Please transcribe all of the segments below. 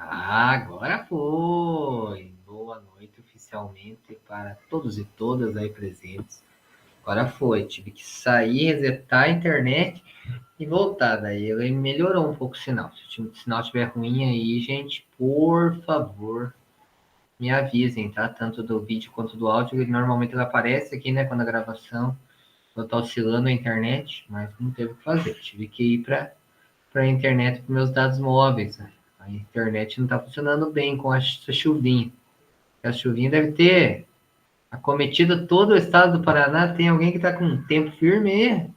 Agora foi! Boa noite oficialmente para todos e todas aí presentes. Agora foi, tive que sair, resetar a internet e voltar. Daí ele melhorou um pouco o sinal. Se o sinal estiver ruim aí, gente, por favor, me avisem, tá? Tanto do vídeo quanto do áudio. Normalmente ele aparece aqui, né, quando a gravação tá oscilando a internet, mas não teve o que fazer. Tive que ir para a internet para meus dados móveis, né? A internet não está funcionando bem com essa chuvinha. A chuvinha deve ter acometido todo o estado do Paraná. Tem alguém que está com tempo firme aí?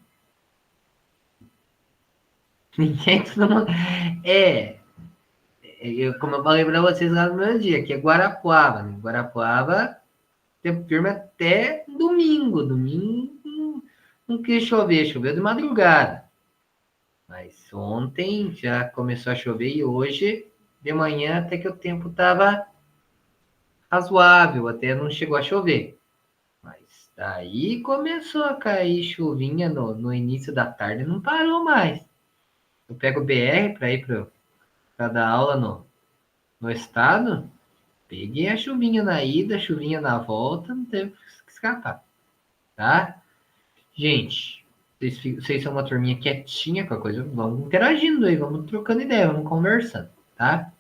Ninguém, todo mundo... É, como eu falei para vocês lá no meu dia, que é Guarapuava. Né? Guarapuava, tempo firme até domingo. Domingo não quis chover, choveu de madrugada. Mas ontem já começou a chover e hoje de manhã até que o tempo estava razoável, até não chegou a chover. Mas daí começou a cair chuvinha no início da tarde, não parou mais. Eu pego o BR para ir para dar aula no estado, peguei a chuvinha na ida, chuvinha na volta, não teve que escapar, tá? Gente, vocês são uma turminha quietinha com a coisa, vamos interagindo aí, vamos trocando ideia, vamos conversando, tá?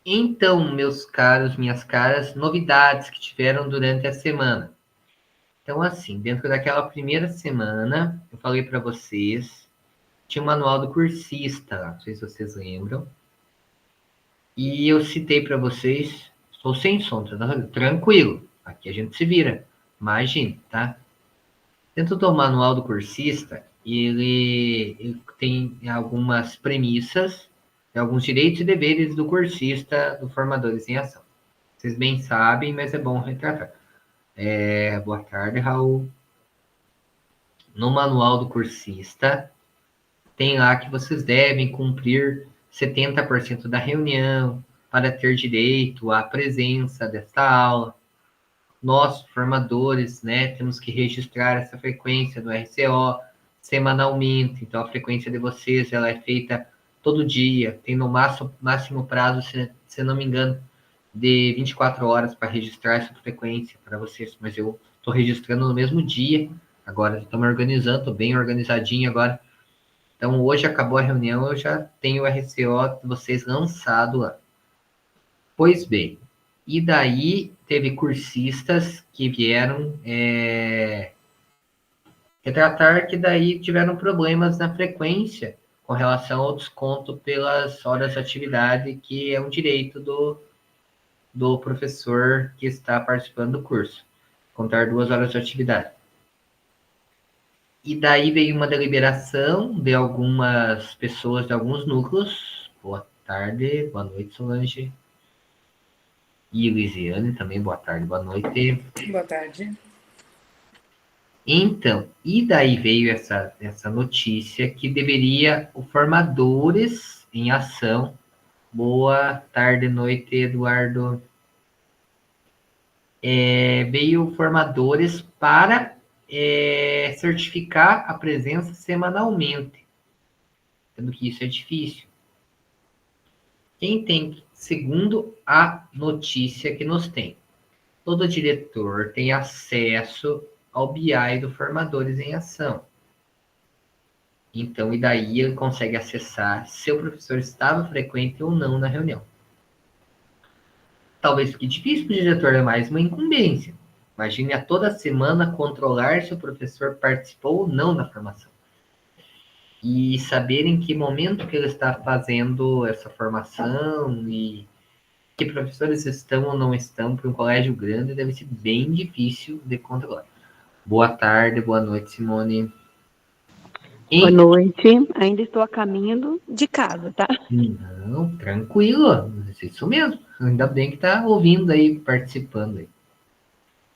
Então, meus caros, minhas caras, novidades que tiveram durante a semana. Então, assim, dentro daquela primeira semana, eu falei para vocês, tinha o manual do cursista, não sei se vocês lembram, e eu citei para vocês, estou sem som, tá? Tranquilo, aqui a gente se vira, imagine, tá? Dentro do manual do cursista, ele tem algumas premissas, alguns direitos e deveres do cursista, do Formadores em Ação. Vocês bem sabem, mas é bom retratar. Boa tarde, Raul. No manual do cursista, tem lá que vocês devem cumprir 70% da reunião para ter direito à presença desta aula. Nós, formadores, né, temos que registrar essa frequência do RCO semanalmente. Então, a frequência de vocês ela é feita todo dia. Tem no máximo prazo, se não me engano, de 24 horas para registrar essa frequência para vocês. Mas eu estou registrando no mesmo dia. Agora, estou me organizando, estou bem organizadinho agora. Então, hoje acabou a reunião, eu já tenho o RCO de vocês lançado lá. Pois bem, e daí teve cursistas que vieram retratar que daí tiveram problemas na frequência com relação ao desconto pelas horas de atividade, que é um direito do professor que está participando do curso, contar 2 horas de atividade. E daí veio uma deliberação de algumas pessoas, de alguns núcleos. Boa tarde, boa noite, Solange. E Elisiane também, boa tarde, boa noite. Boa tarde. Então, e daí veio essa notícia que deveria o Formadores em Ação. Boa tarde, noite, Eduardo. Veio Formadores para certificar a presença semanalmente. Sendo que isso é difícil. Quem tem, segundo a notícia que nos tem, todo diretor tem acesso ao BI do Formadores em Ação. Então, e daí ele consegue acessar se o professor estava frequente ou não na reunião. Talvez fique difícil para o diretor, é mais uma incumbência. Imagine a toda semana controlar se o professor participou ou não da formação. E saber em que momento que ele está fazendo essa formação e que professores estão ou não estão para um colégio grande deve ser bem difícil de controlar. Boa tarde, boa noite, Simone. Boa noite, ainda estou a caminho de casa, tá? Não, tranquilo, isso mesmo. Ainda bem que está ouvindo aí, participando aí.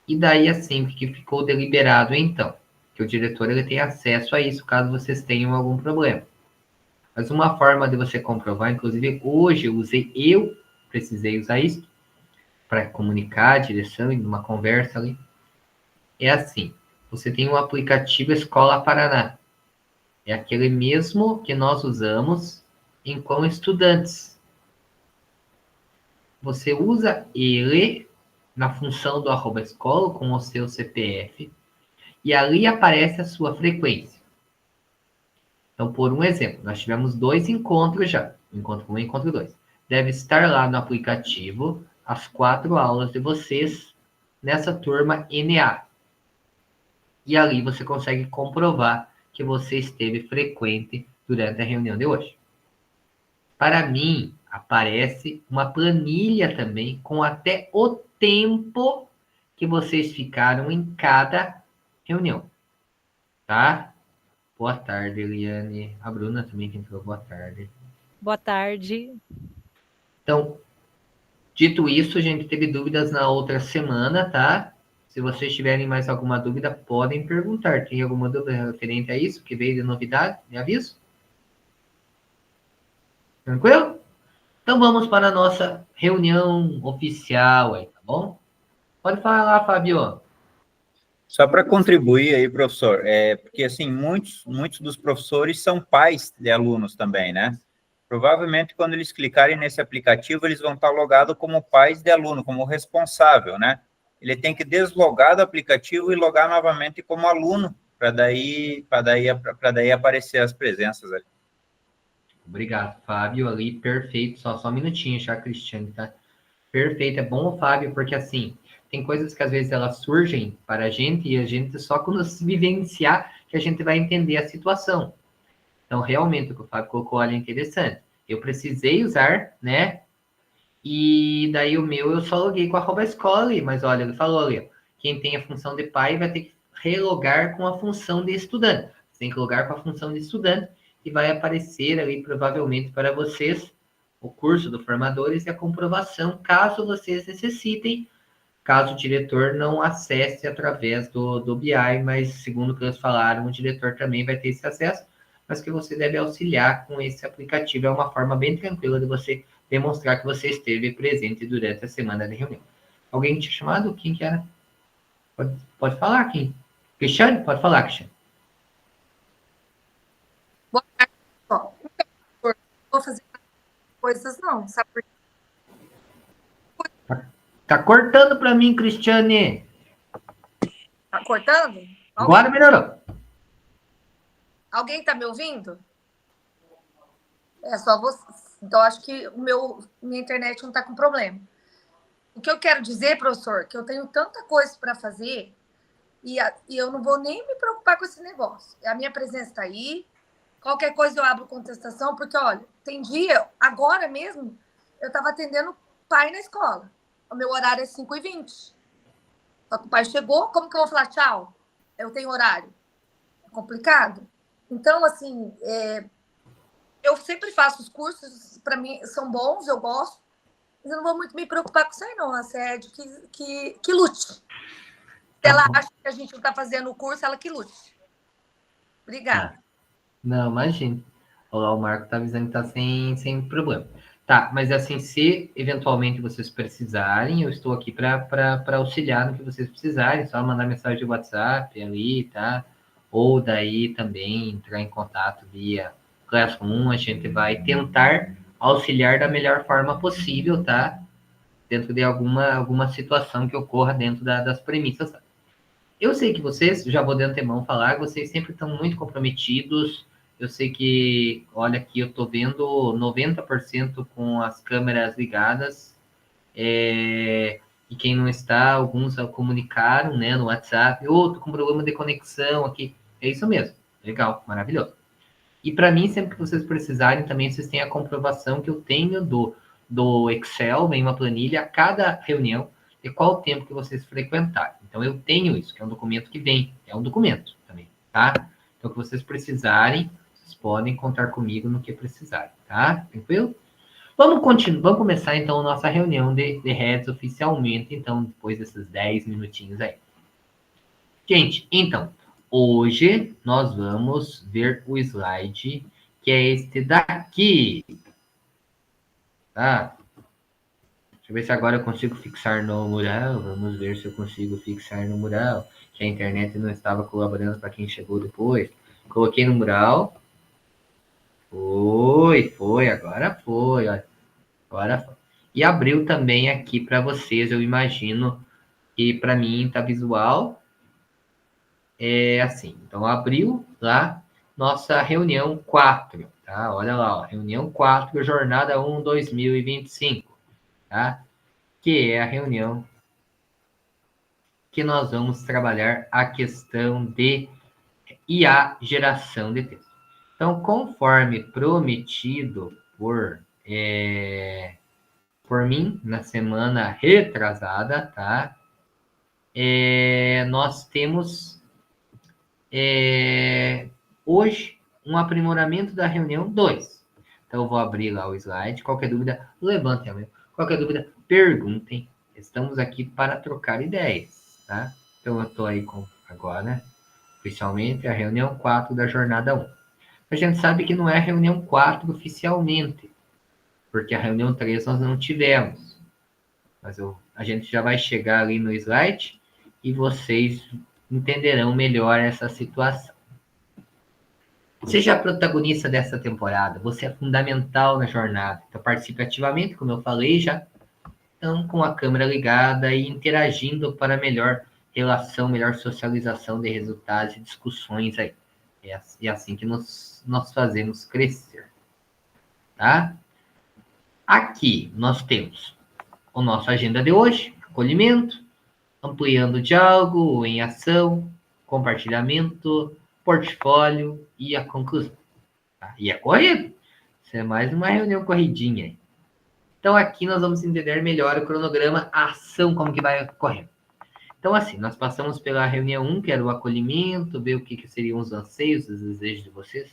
E daí, assim, o que ficou deliberado, então? Que o diretor ele tem acesso a isso, caso vocês tenham algum problema. Mas uma forma de você comprovar, inclusive hoje eu precisei usar isso para comunicar a direção em uma conversa ali. É assim, você tem um aplicativo Escola Paraná. É aquele mesmo que nós usamos enquanto estudantes. você usa ele na função do @escola com o seu CPF e ali aparece a sua frequência. Então, por um exemplo, nós tivemos 2 encontros já, encontro 1 e encontro 2. Deve estar lá no aplicativo as 4 aulas de vocês nessa turma NA. E ali você consegue comprovar que você esteve frequente durante a reunião de hoje. Para mim, aparece uma planilha também com até o tempo que vocês ficaram em cada reunião, tá? Boa tarde, Eliane. A Bruna também que entrou. Boa tarde. Boa tarde. Então, dito isso, a gente teve dúvidas na outra semana, tá? Se vocês tiverem mais alguma dúvida, podem perguntar. Tem alguma dúvida referente a isso que veio de novidade, de aviso? Tranquilo? Então vamos para a nossa reunião oficial aí, tá bom? Pode falar, Fábio. Só para contribuir aí, professor, porque assim, muitos dos professores são pais de alunos também, né? Provavelmente, quando eles clicarem nesse aplicativo, eles vão estar logados como pais de aluno, como responsável, né? Ele tem que deslogar do aplicativo e logar novamente como aluno, para daí aparecer as presenças ali. Obrigado, Fábio, ali, perfeito. Só um minutinho, já, Cristiane, tá? Perfeito, é bom, Fábio, porque assim, tem coisas que às vezes elas surgem para a gente e a gente só quando se vivenciar que a gente vai entender a situação. Então, realmente, o que o Fábio colocou ali é interessante. Eu precisei usar, né? E daí o meu eu só loguei com a @escola ali, mas olha, ele falou ali, quem tem a função de pai vai ter que relogar com a função de estudante. Você tem que logar com a função de estudante e vai aparecer ali provavelmente para vocês o curso do Formadores e a comprovação, caso vocês necessitem, caso o diretor não acesse através do BI, mas segundo o que eles falaram, o diretor também vai ter esse acesso, mas que você deve auxiliar com esse aplicativo. É uma forma bem tranquila de você demonstrar que você esteve presente durante a semana de reunião. Alguém tinha chamado? Quem que era? Pode falar, quem? Cristiane? Pode falar, Cristiane. Boa tarde, pessoal. Não vou fazer coisas não, sabe por quê? Tá cortando para mim, Cristiane. Tá cortando? Agora melhorou. Alguém tá me ouvindo? É só você. Então, acho que minha internet não tá com problema. O que eu quero dizer, professor, que eu tenho tanta coisa para fazer e eu não vou nem me preocupar com esse negócio. A minha presença está aí. Qualquer coisa eu abro contestação, porque, olha, tem dia, agora mesmo, eu estava atendendo pai na escola. O meu horário é 5h20. Só que o pai chegou, como que eu vou falar tchau? Eu tenho horário. É complicado. Então, assim, eu sempre faço os cursos, para mim, são bons, eu gosto, mas eu não vou muito me preocupar com isso aí, não. A sede que lute. Se ela acha que a gente não está fazendo o curso, ela que lute. Obrigada. Não, imagina. Olha lá, o Marco tá avisando que tá sem problema. Tá, mas assim, se eventualmente vocês precisarem, eu estou aqui para auxiliar no que vocês precisarem, só mandar mensagem de WhatsApp ali, tá? Ou daí também entrar em contato via Classroom, a gente vai tentar auxiliar da melhor forma possível, tá? Dentro de alguma situação que ocorra dentro das premissas. Tá? Eu sei que vocês, já vou de antemão falar, vocês sempre estão muito comprometidos. Eu sei que, olha aqui, eu estou vendo 90% com as câmeras ligadas. E quem não está, alguns comunicaram, né, no WhatsApp, tô com problema de conexão aqui. É isso mesmo. Legal, maravilhoso. E para mim, sempre que vocês precisarem, também vocês têm a comprovação que eu tenho do Excel, vem uma planilha a cada reunião, e qual o tempo que vocês frequentaram. Então, eu tenho isso, que é um documento que vem, é um documento também, tá? Então, o que vocês precisarem, vocês podem contar comigo no que precisarem, tá? Tranquilo? Vamos começar, então, a nossa reunião de heads oficialmente, então, depois desses 10 minutinhos aí. Gente, então, hoje nós vamos ver o slide, que é este daqui, tá? Deixa eu ver se agora eu consigo fixar no mural. Vamos ver se eu consigo fixar no mural. Que a internet não estava colaborando para quem chegou depois. Coloquei no mural. Foi. Agora foi. Olha. Agora foi. E abriu também aqui para vocês, eu imagino, e para mim tá visual. É assim, então abriu lá nossa reunião 4, tá? Olha lá, ó, reunião 4, jornada 1, 2025, tá? Que é a reunião que nós vamos trabalhar a questão de IA, geração de texto. Então, conforme prometido por mim, na semana retrasada, tá? Nós temos hoje um aprimoramento da reunião 2. Então, eu vou abrir lá o slide. Qualquer dúvida, levantem a mão. Qualquer dúvida, perguntem. Estamos aqui para trocar ideias, tá? Então, eu estou aí com agora, oficialmente, a reunião 4 da jornada 1. A gente sabe que não é a reunião 4 oficialmente, porque a reunião 3 nós não tivemos. Mas a gente já vai chegar ali no slide e vocês entenderão melhor essa situação. Seja protagonista dessa temporada, você é fundamental na jornada. Então, participe ativamente, como eu falei já, então, com a câmera ligada e interagindo para melhor relação, melhor socialização de resultados e discussões aí. É assim que nós fazemos crescer, tá? Aqui nós temos a nossa agenda de hoje, acolhimento, ampliando o diálogo em ação, compartilhamento, portfólio e a conclusão. Tá? E é corrido. Isso é mais uma reunião corridinha. Então, aqui nós vamos entender melhor o cronograma, a ação, como que vai ocorrendo. Então, assim, nós passamos pela reunião 1, que era o acolhimento, ver o que seriam os anseios, os desejos de vocês.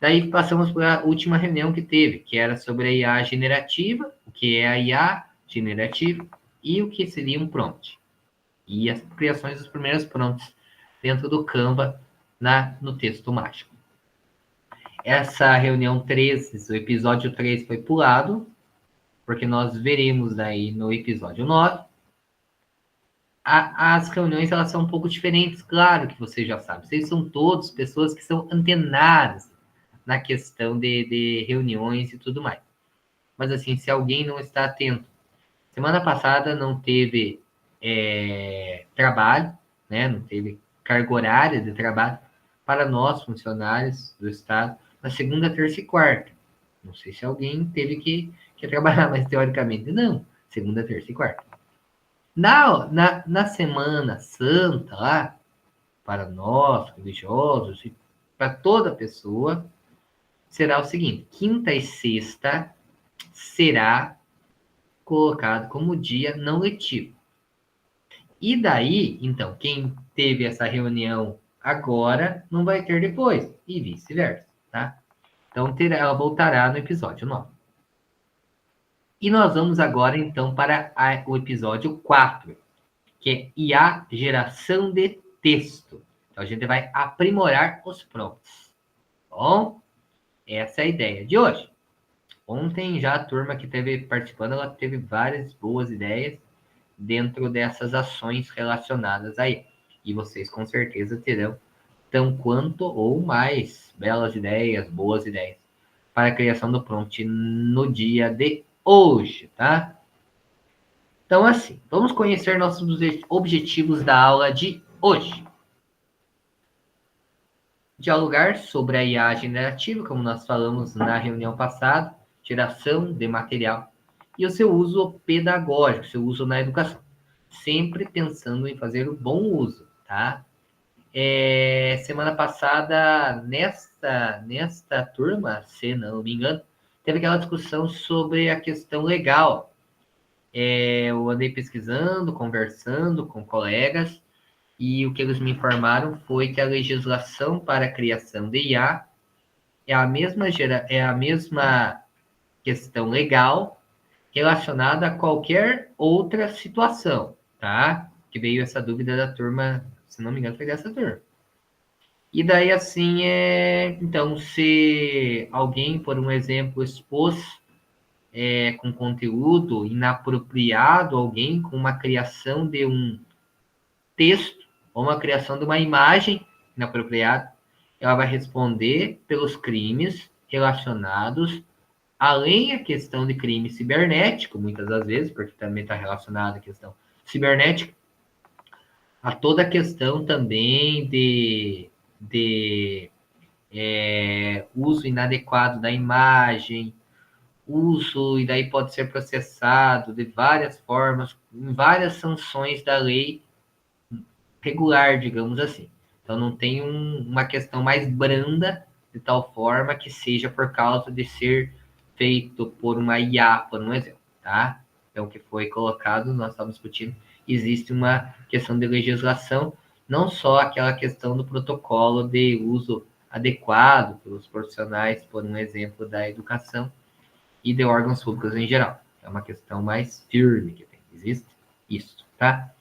Daí passamos para a última reunião que teve, que era sobre a IA generativa, o que é a IA generativa e o que seria um prompt. E as criações dos primeiros prompts dentro do Canva no texto mágico. Essa reunião 3, o episódio 3 foi pulado, porque nós veremos aí no episódio 9. As reuniões, elas são um pouco diferentes, claro que vocês já sabem. Vocês são todos pessoas que são antenadas na questão de reuniões e tudo mais. Mas, assim, se alguém não está atento, semana passada não teve trabalho, né? Não teve carga horária de trabalho para nós, funcionários do Estado, na segunda, terça e quarta. Não sei se alguém teve que trabalhar, mas teoricamente não. Segunda, terça e quarta. Na Semana Santa, lá, para nós, religiosos, e para toda pessoa, será o seguinte: quinta e sexta será colocado como dia não letivo. E daí, então, quem teve essa reunião agora não vai ter depois, e vice-versa, tá? Então, ela voltará no episódio 9. E nós vamos agora, então, para o episódio 4, que é IA, geração de texto. Então, a gente vai aprimorar os prompts. Bom, essa é a ideia de hoje. Ontem, já a turma que esteve participando, ela teve várias boas ideias dentro dessas ações relacionadas aí. E vocês, com certeza, terão tão quanto ou mais belas ideias, boas ideias, para a criação do prompt no dia de hoje, tá? Então, assim, vamos conhecer nossos objetivos da aula de hoje. Dialogar sobre a IA generativa, como nós falamos na reunião passada, geração de material, e o seu uso pedagógico, seu uso na educação. Sempre pensando em fazer o bom uso, tá? Semana passada, nesta turma, se não me engano, teve aquela discussão sobre a questão legal. Eu andei pesquisando, conversando com colegas, e o que eles me informaram foi que a legislação para a criação de IA é a mesma questão legal relacionada a qualquer outra situação, tá? Que veio essa dúvida da turma, se não me engano, foi dessa turma. E daí, assim, então, se alguém, por um exemplo, expôs com conteúdo inapropriado alguém com uma criação de um texto ou uma criação de uma imagem inapropriada, ela vai responder pelos crimes relacionados além a questão de crime cibernético, muitas das vezes, porque também está relacionada à questão cibernética, a toda a questão também de uso inadequado da imagem, uso, e daí pode ser processado de várias formas, em várias sanções da lei regular, digamos assim. Então, não tem uma questão mais branda, de tal forma que seja por causa de ser feito por uma IA, por um exemplo, tá? Então, o que foi colocado, nós estamos discutindo, existe uma questão de legislação, não só aquela questão do protocolo de uso adequado pelos profissionais, por um exemplo, da educação e de órgãos públicos em geral. É uma questão mais firme que tem. Existe isso, tá?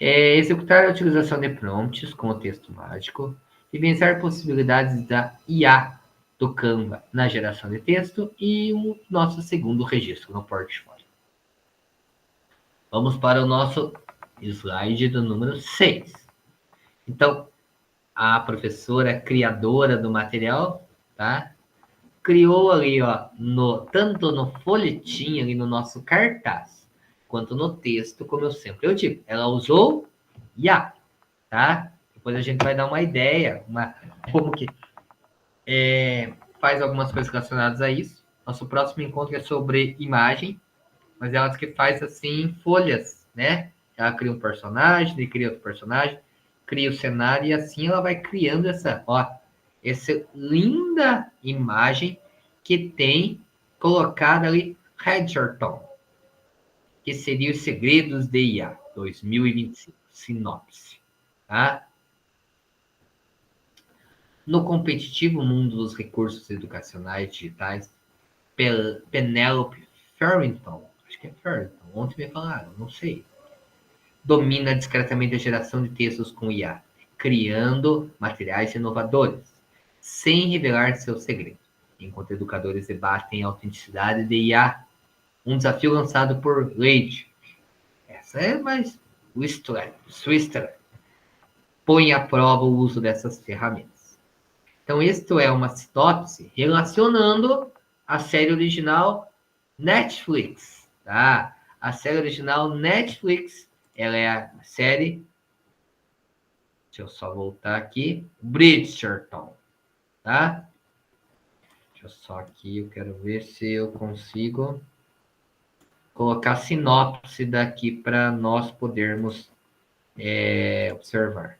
Executar a utilização de prompts com o texto mágico, vivenciar possibilidades da IA do Canva na geração de texto e o nosso segundo registro no portfólio. Vamos para o nosso slide do número 6. Então, a professora criadora do material, tá? Criou ali, ó, tanto no folhetim, ali no nosso cartaz, quanto no texto, como eu digo, ela usou IA, tá? Depois a gente vai dar uma ideia, como que faz algumas coisas relacionadas a isso. Nosso próximo encontro é sobre imagem, mas ela que faz assim folhas, né? Ela cria um personagem, ele cria outro personagem, cria o cenário e assim ela vai criando essa linda imagem que tem colocado ali Hedgerton, que seria os segredos de IA 2025, sinopse, tá? No competitivo mundo dos recursos educacionais digitais, Penelope Farrington, acho que é Farrington, ontem me falaram, não sei, domina discretamente a geração de textos com IA, criando materiais inovadores, sem revelar seus segredos, enquanto educadores debatem a autenticidade de IA, um desafio lançado por Leite. Essa é mais Swistler põe à prova o uso dessas ferramentas. Então, isto é uma sinopse relacionando a série original Netflix, tá? A série original Netflix, ela é a série, deixa eu só voltar aqui, Bridgerton, tá? Deixa eu só aqui, eu quero ver se eu consigo colocar a sinopse daqui para nós podermos observar.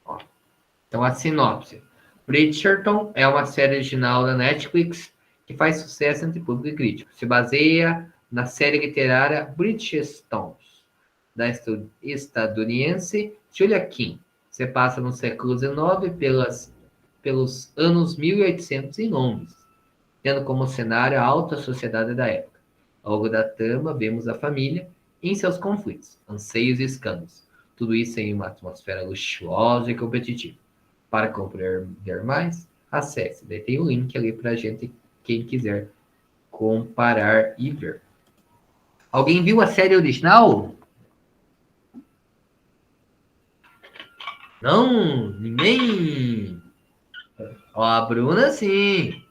Ó. Então, a sinopse. Bridgerton é uma série original da Netflix que faz sucesso entre público e crítico. Se baseia na série literária Bridgertons, da estadunidense Julia Quinn. Se passa no século XIX pelos anos 1800 em Londres, tendo como cenário a alta sociedade da época. Ao longo da trama, vemos a família em seus conflitos, anseios e escândalos. Tudo isso em uma atmosfera luxuosa e competitiva. Para compreender mais, acesse. Daí tem o link ali para gente, quem quiser comparar e ver. Alguém viu a série original? Não? Ninguém? Ó, a Bruna, sim.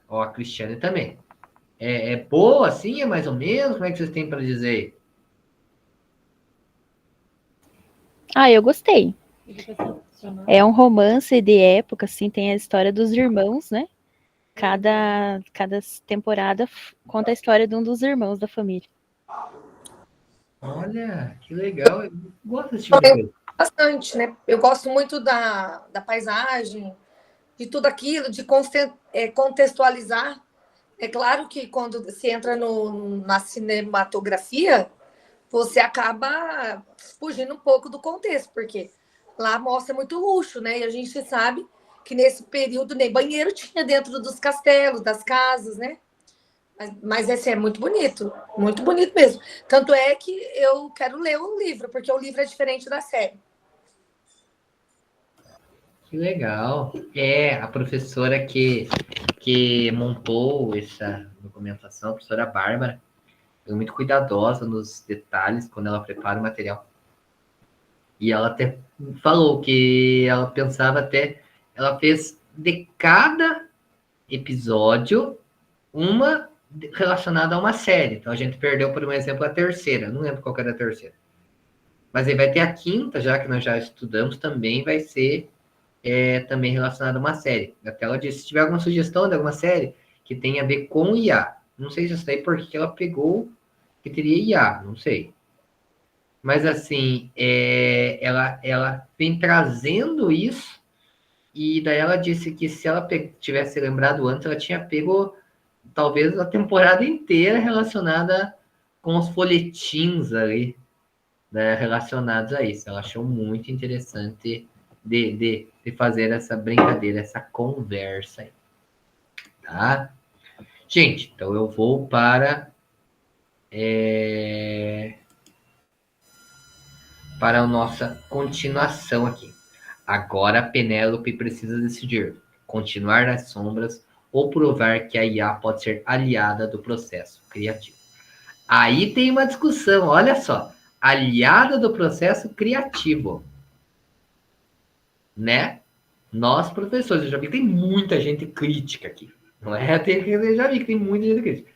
Ó, a Cristiane também. É boa, assim? É mais ou menos? Como é que vocês têm para dizer? Eu gostei. É um romance de época, assim, tem a história dos irmãos, né? Cada temporada conta a história de um dos irmãos da família. Olha, que legal. Eu gosto desse tipo de coisa. Bastante, né? Eu gosto muito da paisagem, de tudo aquilo, de contextualizar. É claro que quando se entra na cinematografia, você acaba fugindo um pouco do contexto, porque lá mostra muito luxo, né? E a gente sabe que nesse período nem banheiro tinha dentro dos castelos, das casas, né? Mas esse é muito bonito mesmo. Tanto é que eu quero ler o livro, porque o livro é diferente da série. Que legal. A professora que montou essa documentação, a professora Bárbara, é muito cuidadosa nos detalhes quando ela prepara o material. E ela até falou que ela pensava até... Ela fez de cada episódio uma relacionada a uma série. Então a gente perdeu, por um exemplo, a terceira. Não lembro qual que era a terceira. Mas aí vai ter a quinta, já que nós já estudamos, também vai ser também relacionada a uma série. Até ela disse, se tiver alguma sugestão de alguma série que tenha a ver com IA. Não sei se isso daí porque ela pegou que teria IA, não sei. Mas assim, ela vem trazendo isso, e daí ela disse que se ela tivesse lembrado antes, ela tinha pego talvez a temporada inteira relacionada com os folhetins ali, né, relacionados a isso. Ela achou muito interessante de fazer essa brincadeira, essa conversa aí, tá? Gente, então eu vou para a nossa continuação aqui. Agora a Penélope precisa decidir: continuar nas sombras ou provar que a IA pode ser aliada do processo criativo. Aí tem uma discussão, olha só. Aliada do processo criativo. Né? Nós, professores, eu já vi que tem muita gente crítica aqui. Não é? Eu já vi que tem muita gente crítica.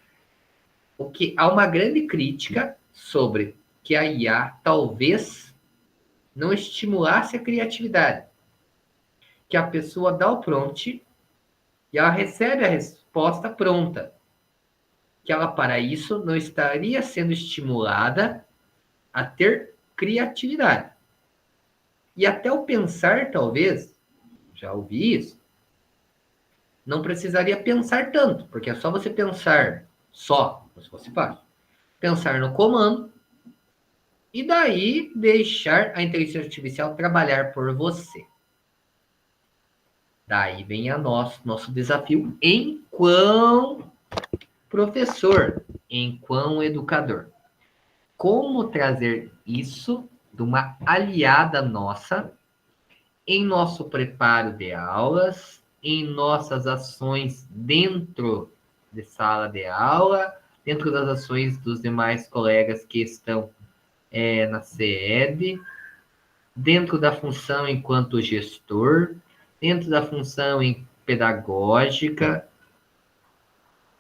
Há uma grande crítica sobre que a IA talvez não estimulasse a criatividade. Que a pessoa dá o prompt e ela recebe a resposta pronta. Que ela, para isso, não estaria sendo estimulada a ter criatividade. E até o pensar, talvez, já ouvi isso, não precisaria pensar tanto, porque é só você pensar só, se fosse fácil, pensar no comando e daí deixar a inteligência artificial trabalhar por você. Daí vem nosso desafio enquanto professor, enquanto educador. Como trazer isso de uma aliada nossa em nosso preparo de aulas, em nossas ações dentro de sala de aula, dentro das ações dos demais colegas que estão na sede, dentro da função enquanto gestor, dentro da função pedagógica,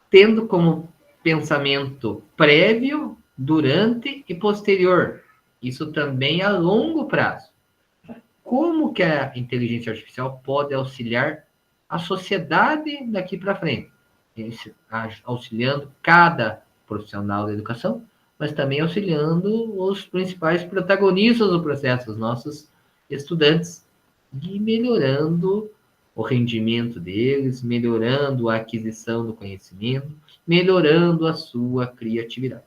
tendo como pensamento prévio, durante e posterior. Isso também a longo prazo. Como que a inteligência artificial pode auxiliar a sociedade daqui para frente? Auxiliando cada profissional da educação, mas também auxiliando os principais protagonistas do processo, os nossos estudantes, e melhorando o rendimento deles, melhorando a aquisição do conhecimento, melhorando a sua criatividade.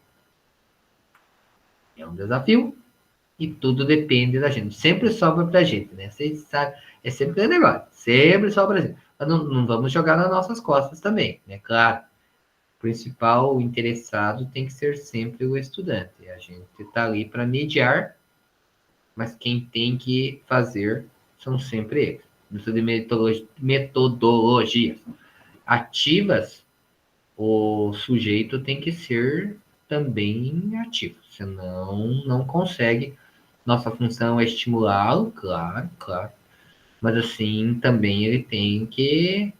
É um desafio e tudo depende da gente. Sempre sobra pra gente, né? Vocês sabem, é sempre aquele negócio. Sempre sobra pra gente. Mas não vamos jogar nas nossas costas também, né? Claro, o principal interessado tem que ser sempre o estudante. A gente está ali para mediar, mas quem tem que fazer são sempre eles. Isso de metodologias ativas, o sujeito tem que ser também ativo, senão não consegue. Nossa função é estimulá-lo, claro, mas assim, também ele tem que,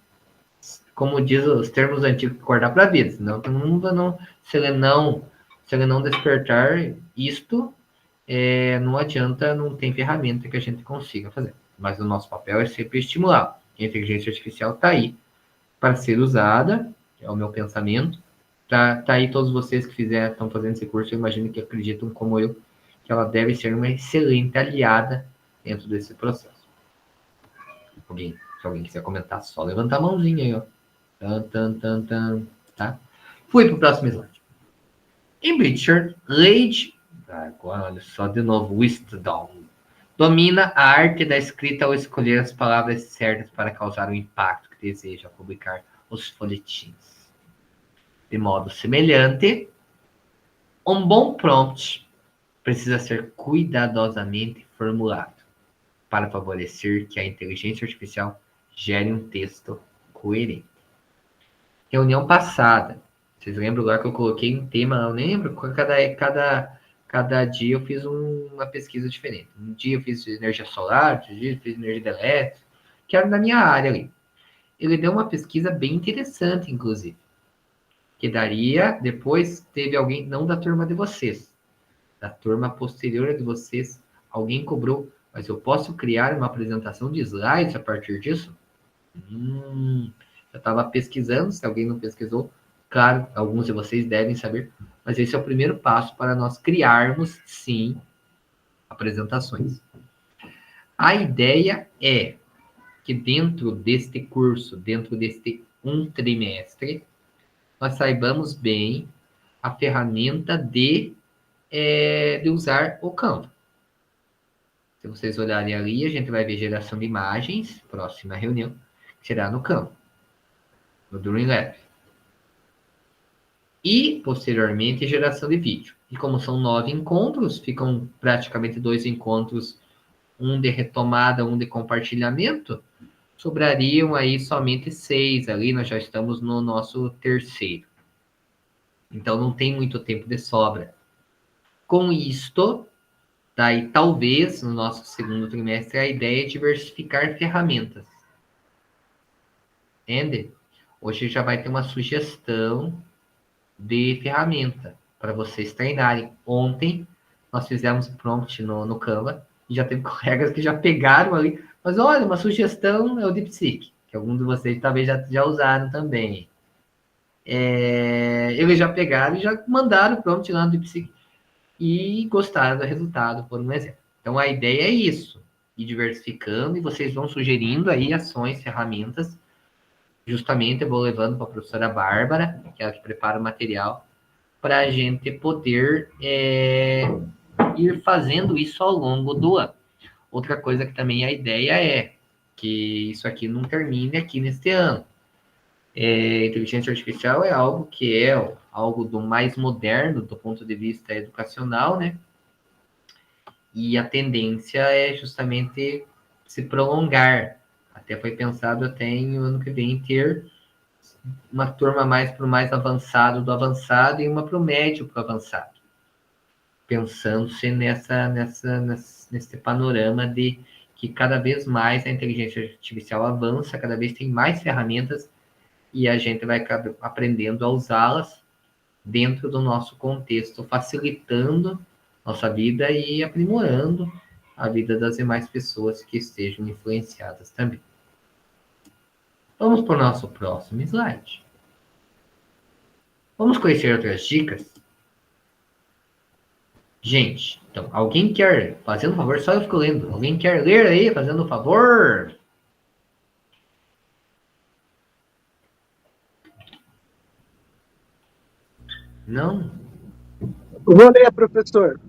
como diz os termos antigos, acordar para a vida, senão todo mundo não, se ele não despertar isto, não adianta, não tem ferramenta que a gente consiga fazer. Mas o nosso papel é sempre estimular. A inteligência artificial está aí para ser usada, é o meu pensamento. Tá aí todos vocês que estão fazendo esse curso, eu imagino que acreditam como eu, que ela deve ser uma excelente aliada dentro desse processo. Se alguém quiser comentar, só levantar a mãozinha aí, ó. Tá? Fui para o próximo slide. Em Breacher, Lady, agora olha só de novo, Wisdom, domina a arte da escrita ao escolher as palavras certas para causar o impacto que deseja publicar os folhetins. De modo semelhante, um bom prompt precisa ser cuidadosamente formulado para favorecer que a inteligência artificial gere um texto coerente. Reunião passada, vocês lembram lá que eu coloquei um tema, eu nem lembro, cada Cada dia eu fiz uma pesquisa diferente. Um dia eu fiz energia solar, outro dia eu fiz energia elétrica, que era na minha área ali. Ele deu uma pesquisa bem interessante, inclusive. Que daria, depois teve alguém, não da turma de vocês, da turma posterior de vocês, alguém cobrou, mas eu posso criar uma apresentação de slides a partir disso? Eu estava pesquisando, se alguém não pesquisou, claro, alguns de vocês devem saber, mas esse é o primeiro passo para nós criarmos, sim, apresentações. A ideia é que dentro deste curso, dentro deste um trimestre, nós saibamos bem a ferramenta de usar o Canva. Se vocês olharem ali, a gente vai ver geração de imagens, próxima reunião, que será no Canva, no Dreamlab. E, posteriormente, geração de vídeo. E como são 9 encontros, ficam praticamente 2 encontros, um de retomada, um de compartilhamento, sobrariam aí somente 6 ali, nós já estamos no nosso terceiro. Então, não tem muito tempo de sobra. Com isto, daí talvez, no nosso segundo trimestre, a ideia é diversificar ferramentas. Entende? Hoje já vai ter uma sugestão de ferramenta para vocês treinarem. Ontem, nós fizemos prompt no Canva, e já teve colegas que já pegaram ali, mas olha, uma sugestão é o DeepSeek, que alguns de vocês talvez já usaram também. Eles já pegaram e já mandaram o prompt lá no DeepSeek e gostaram do resultado, por um exemplo. Então, a ideia é isso, ir diversificando, e vocês vão sugerindo aí ações, ferramentas. Justamente eu vou levando para a professora Bárbara, que é ela que prepara o material, para a gente poder ir fazendo isso ao longo do ano. Outra coisa que também a ideia é que isso aqui não termine aqui neste ano. Inteligência artificial é algo que é algo do mais moderno do ponto de vista educacional, né? E a tendência é justamente se prolongar. Até foi pensado até em o ano que vem ter uma turma mais para o mais avançado do avançado e uma para o médio para o avançado. Pensando-se nesse panorama de que cada vez mais a inteligência artificial avança, cada vez tem mais ferramentas e a gente vai aprendendo a usá-las dentro do nosso contexto, facilitando nossa vida e aprimorando a vida das demais pessoas que estejam influenciadas também. Vamos para o nosso próximo slide. Vamos conhecer outras dicas? Gente, então, alguém quer, fazendo um favor, só eu fico lendo. Alguém quer ler aí, fazendo um favor? Não? Vou ler, professor.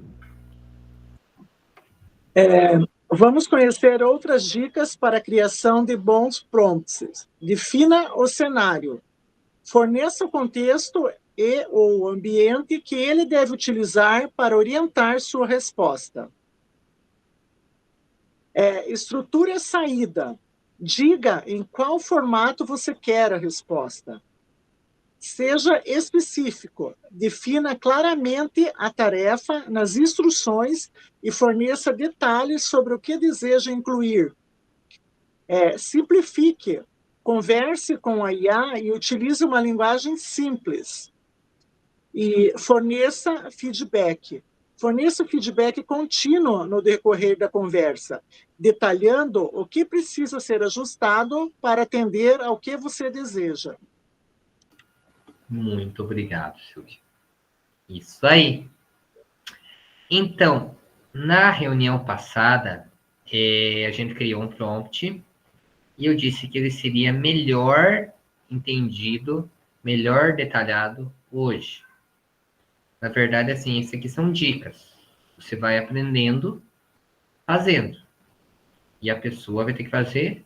Vamos conhecer outras dicas para a criação de bons prompts. Defina o cenário. Forneça o contexto e o ambiente que ele deve utilizar para orientar sua resposta. Estruture a saída. Diga em qual formato você quer a resposta. Seja específico, defina claramente a tarefa nas instruções e forneça detalhes sobre o que deseja incluir. Simplifique, converse com a IA e utilize uma linguagem simples. E forneça feedback. Forneça feedback contínuo no decorrer da conversa, detalhando o que precisa ser ajustado para atender ao que você deseja. Muito obrigado, Silvia. Isso aí. Então, na reunião passada, a gente criou um prompt e eu disse que ele seria melhor entendido, melhor detalhado hoje. Na verdade, assim, isso aqui são dicas. Você vai aprendendo, fazendo. E a pessoa vai ter que fazer,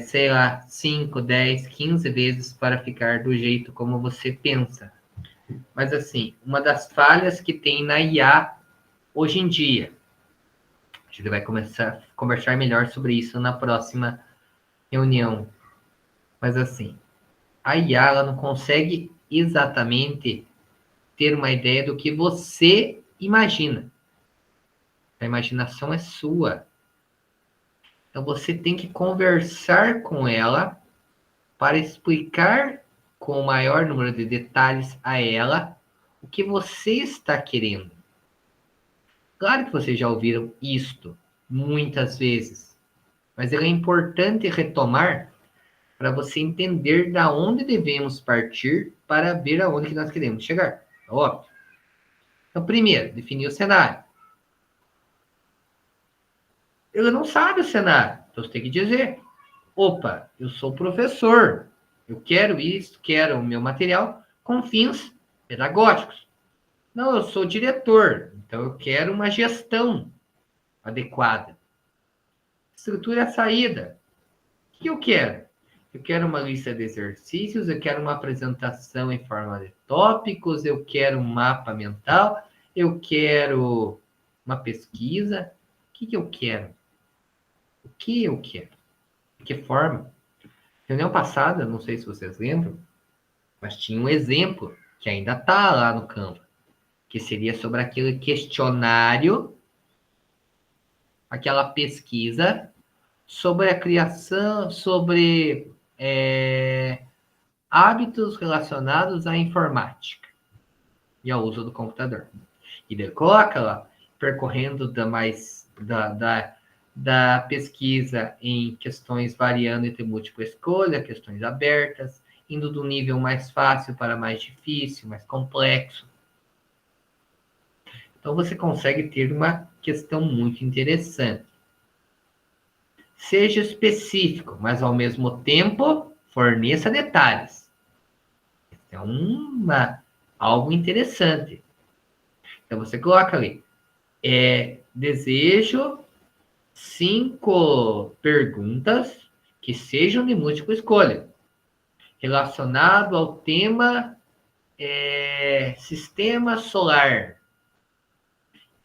sei lá, 5, 10, 15 vezes para ficar do jeito como você pensa. Mas, assim, uma das falhas que tem na IA hoje em dia, a gente vai começar a conversar melhor sobre isso na próxima reunião. Mas, assim, a IA ela não consegue exatamente ter uma ideia do que você imagina. A imaginação é sua. Então você tem que conversar com ela para explicar com o maior número de detalhes a ela o que você está querendo. Claro que vocês já ouviram isto muitas vezes, mas é importante retomar para você entender da onde devemos partir para ver aonde que nós queremos chegar. Óbvio. Então, primeiro, definir o cenário. Ele não sabe o cenário, então você tem que dizer: opa, eu sou professor, eu quero isso, quero o meu material com fins pedagógicos. Não, eu sou diretor, então eu quero uma gestão adequada. Estrutura a saída. O que eu quero? Eu quero uma lista de exercícios, eu quero uma apresentação em forma de tópicos, eu quero um mapa mental, eu quero uma pesquisa. O que eu quero? O que eu quero? De que forma? Reunião passada, não sei se vocês lembram, mas tinha um exemplo que ainda está lá no Canva, que seria sobre aquele questionário, aquela pesquisa sobre a criação, sobre hábitos relacionados à informática e ao uso do computador. E daí coloca lá, percorrendo da pesquisa em questões variando entre múltipla escolha, questões abertas, indo do nível mais fácil para mais difícil, mais complexo. Então, você consegue ter uma questão muito interessante. Seja específico, mas ao mesmo tempo forneça detalhes. É algo interessante. Então, você coloca ali, desejo 5 perguntas que sejam de múltipla escolha, relacionado ao tema sistema solar,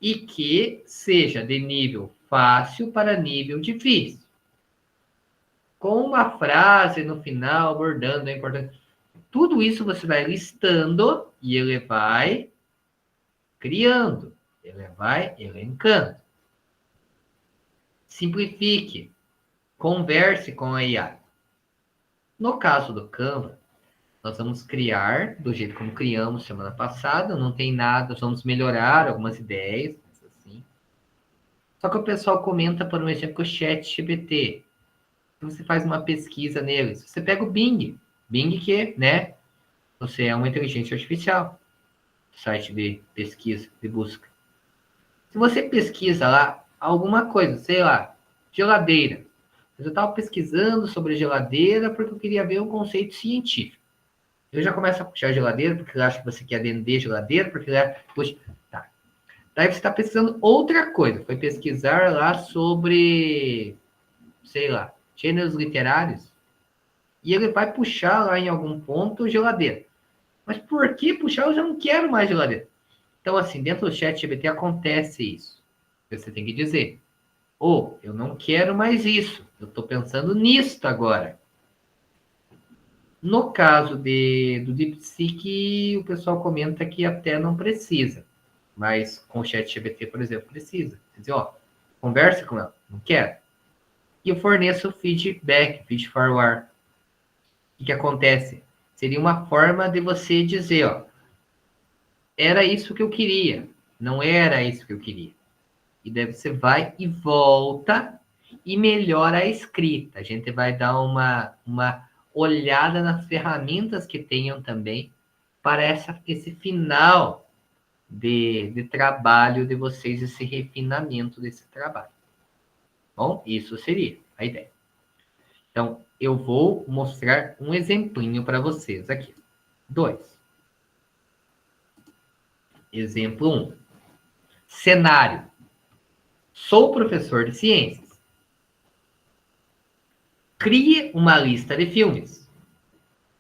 e que seja de nível fácil para nível difícil. Com uma frase no final abordando a importância. Tudo isso você vai listando e ele vai criando, ele vai elencando. Simplifique, converse com a IA. No caso do Canva, nós vamos criar do jeito como criamos semana passada, não tem nada, nós vamos melhorar algumas ideias, assim. Só que o pessoal comenta, por exemplo, o ChatGPT. Você faz uma pesquisa neles. Você pega o Bing que, né, você é uma inteligência artificial, site de pesquisa, de busca. Se você pesquisa lá alguma coisa, sei lá, geladeira. Eu estava pesquisando sobre geladeira porque eu queria ver um conceito científico. Eu já começo a puxar geladeira porque eu acho que você quer vender geladeira, porque puxa, tá. Daí você está pesquisando outra coisa. Foi pesquisar lá sobre, sei lá, gêneros literários. E ele vai puxar lá em algum ponto geladeira. Mas por que puxar? Eu já não quero mais geladeira. Então, assim, dentro do ChatGPT acontece isso. Você tem que dizer: eu não quero mais isso. Eu estou pensando nisto agora. No caso do DeepSeek, o pessoal comenta que até não precisa. Mas com o ChatGPT, por exemplo, precisa. Quer dizer, conversa com ela. Não quero. E eu forneço feedback, feed forward. O que acontece? Seria uma forma de você dizer, era isso que eu queria. Não era isso que eu queria. E daí você vai e volta e melhora a escrita. A gente vai dar uma olhada nas ferramentas que tenham também para esse final de trabalho de vocês, esse refinamento desse trabalho. Bom, isso seria a ideia. Então, eu vou mostrar um exemplinho para vocês aqui. 2. Exemplo 1. Cenário. Sou professor de ciências. Crie uma lista de filmes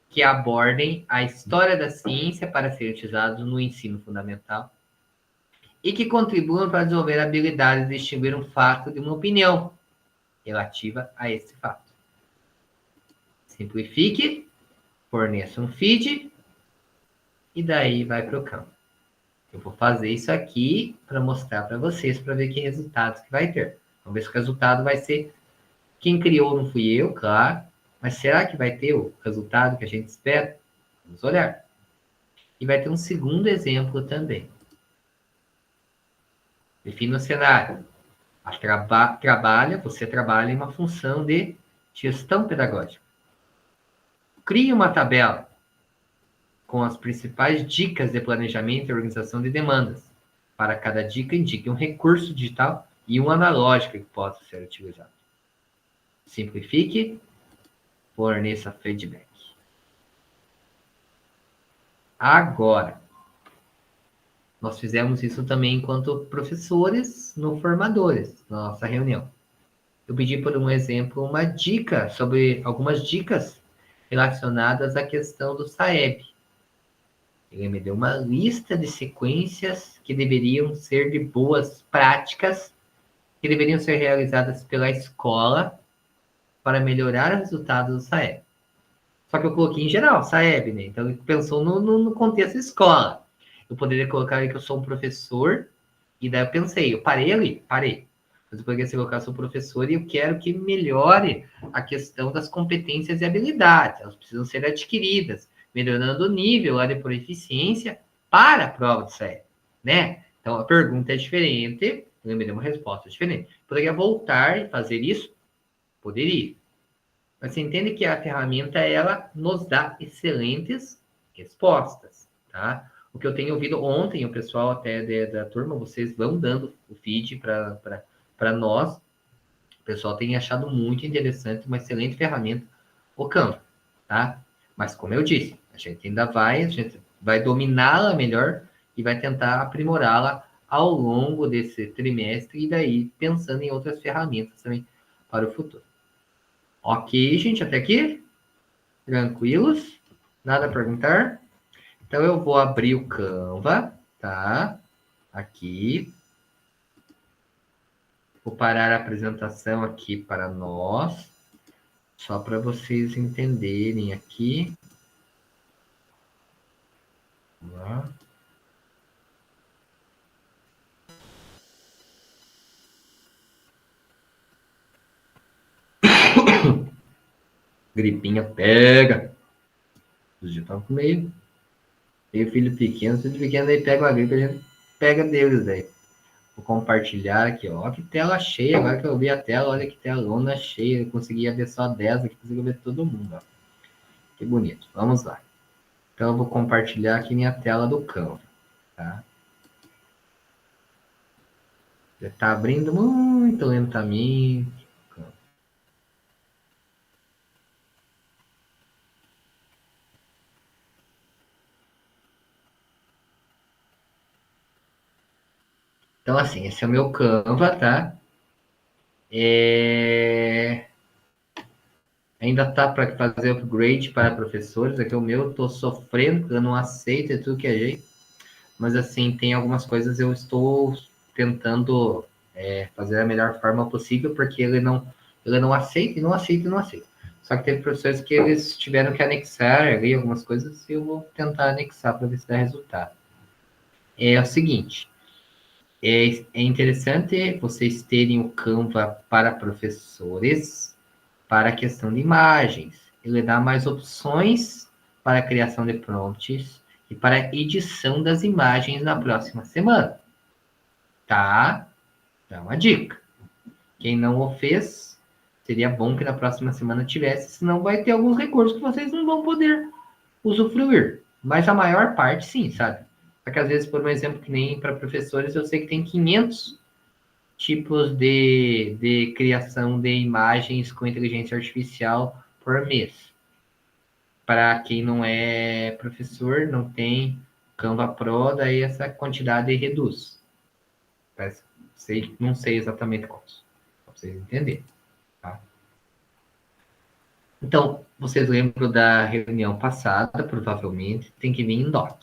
que abordem a história da ciência para ser utilizados no ensino fundamental e que contribuam para desenvolver a habilidade de distinguir um fato de uma opinião relativa a esse fato. Simplifique, forneça um feed e daí vai para o campo. Eu vou fazer isso aqui para mostrar para vocês, para ver que resultados que vai ter. Vamos ver se o resultado vai ser... Quem criou não fui eu, claro. Mas será que vai ter o resultado que a gente espera? Vamos olhar. E vai ter um segundo exemplo também. Defina o cenário. Você trabalha em uma função de gestão pedagógica. Crie uma tabela com as principais dicas de planejamento e organização de demandas. Para cada dica, indique um recurso digital e um analógico que possa ser utilizado. Simplifique, forneça feedback. Agora, nós fizemos isso também enquanto professores no Formadores, na nossa reunião. Eu pedi, por um exemplo, uma dica sobre algumas dicas relacionadas à questão do SAEB. Ele me deu uma lista de sequências que deveriam ser de boas práticas, que deveriam ser realizadas pela escola para melhorar o resultado do SAEB. Só que eu coloquei em geral, SAEB, né? Então, ele pensou no contexto escola. Eu poderia colocar ali que eu sou um professor, e daí eu pensei, eu parei ali, parei. Mas eu poderia colocar, eu sou professor e eu quero que melhore a questão das competências e habilidades. Elas precisam ser adquiridas, melhorando o nível lá de proficiência para a prova do SAEB, né? Então, a pergunta é diferente, eu me dei uma resposta diferente. Poderia voltar e fazer isso? Poderia. Mas você entende que a ferramenta, ela nos dá excelentes respostas, tá? O que eu tenho ouvido ontem, o pessoal até da turma, vocês vão dando o feed para nós. O pessoal tem achado muito interessante, uma excelente ferramenta, o Canva, tá? Mas como eu disse, a gente vai dominá-la melhor e vai tentar aprimorá-la ao longo desse trimestre e daí pensando em outras ferramentas também para o futuro. Ok, gente, até aqui? Tranquilos? Nada a perguntar? Então, eu vou abrir o Canva, tá? Aqui. Vou parar a apresentação aqui para nós, só para vocês entenderem aqui. Vamos lá. Gripinha pega. Os dias estão com meio filho pequeno aí pega uma gripe, a gente pega deles daí. Vou compartilhar aqui, ó. Que tela cheia, agora que eu vi a tela, olha que telona cheia. Eu conseguia ver só 10 aqui, consegui ver todo mundo, ó. Que bonito. Vamos lá. Então, eu vou compartilhar aqui minha tela do Canva, tá? Já tá abrindo muito lentamente. Então, assim, esse é o meu Canva, tá? Ainda tá para fazer upgrade para professores. Aqui o meu eu tô sofrendo, porque eu não aceito tudo que é jeito. Mas, assim, tem algumas coisas eu estou tentando fazer da melhor forma possível, porque ele não aceita, e não aceita, e não aceita. Só que teve professores que eles tiveram que anexar ali algumas coisas, e eu vou tentar anexar para ver se dá resultado. É o seguinte, é interessante vocês terem o Canva para professores, para a questão de imagens. Ele dá mais opções para a criação de prompts e para a edição das imagens na próxima semana. Tá? Dá uma dica. Quem não o fez, seria bom que na próxima semana tivesse, senão vai ter alguns recursos que vocês não vão poder usufruir. Mas a maior parte, sim, sabe? Só que às vezes, por um exemplo, que nem para professores, eu sei que tem 500 tipos de criação de imagens com inteligência artificial por mês. Para quem não é professor, não tem Canva Pro, daí essa quantidade reduz. Não sei exatamente quantos, para vocês entenderem. Tá? Então, vocês lembram da reunião passada, provavelmente, tem que vir em doc.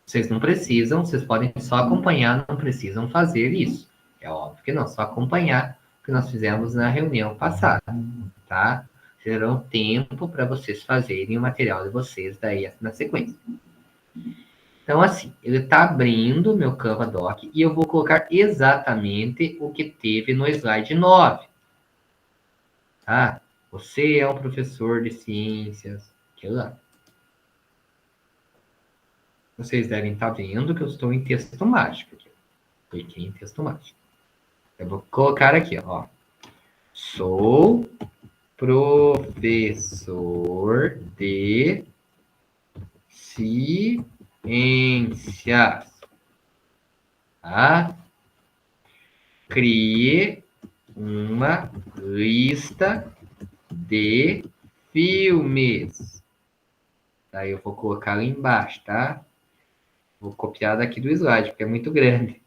Vocês não precisam, vocês podem só acompanhar, não precisam fazer isso. É óbvio que não, só acompanhar o que nós fizemos na reunião passada, tá? Terão tempo para vocês fazerem o material de vocês daí na sequência. Então, assim, ele está abrindo meu Canva Doc e eu vou colocar exatamente o que teve no slide 9. Tá? Você é um professor de ciências. Aquilo lá. Vocês devem estar vendo que eu estou em texto mágico. Cliquei em texto mágico. Eu vou colocar aqui, ó. Sou professor de ciências. Tá? Crie uma lista de filmes. Daí eu vou colocar lá embaixo, tá? Vou copiar daqui do slide, porque é muito grande.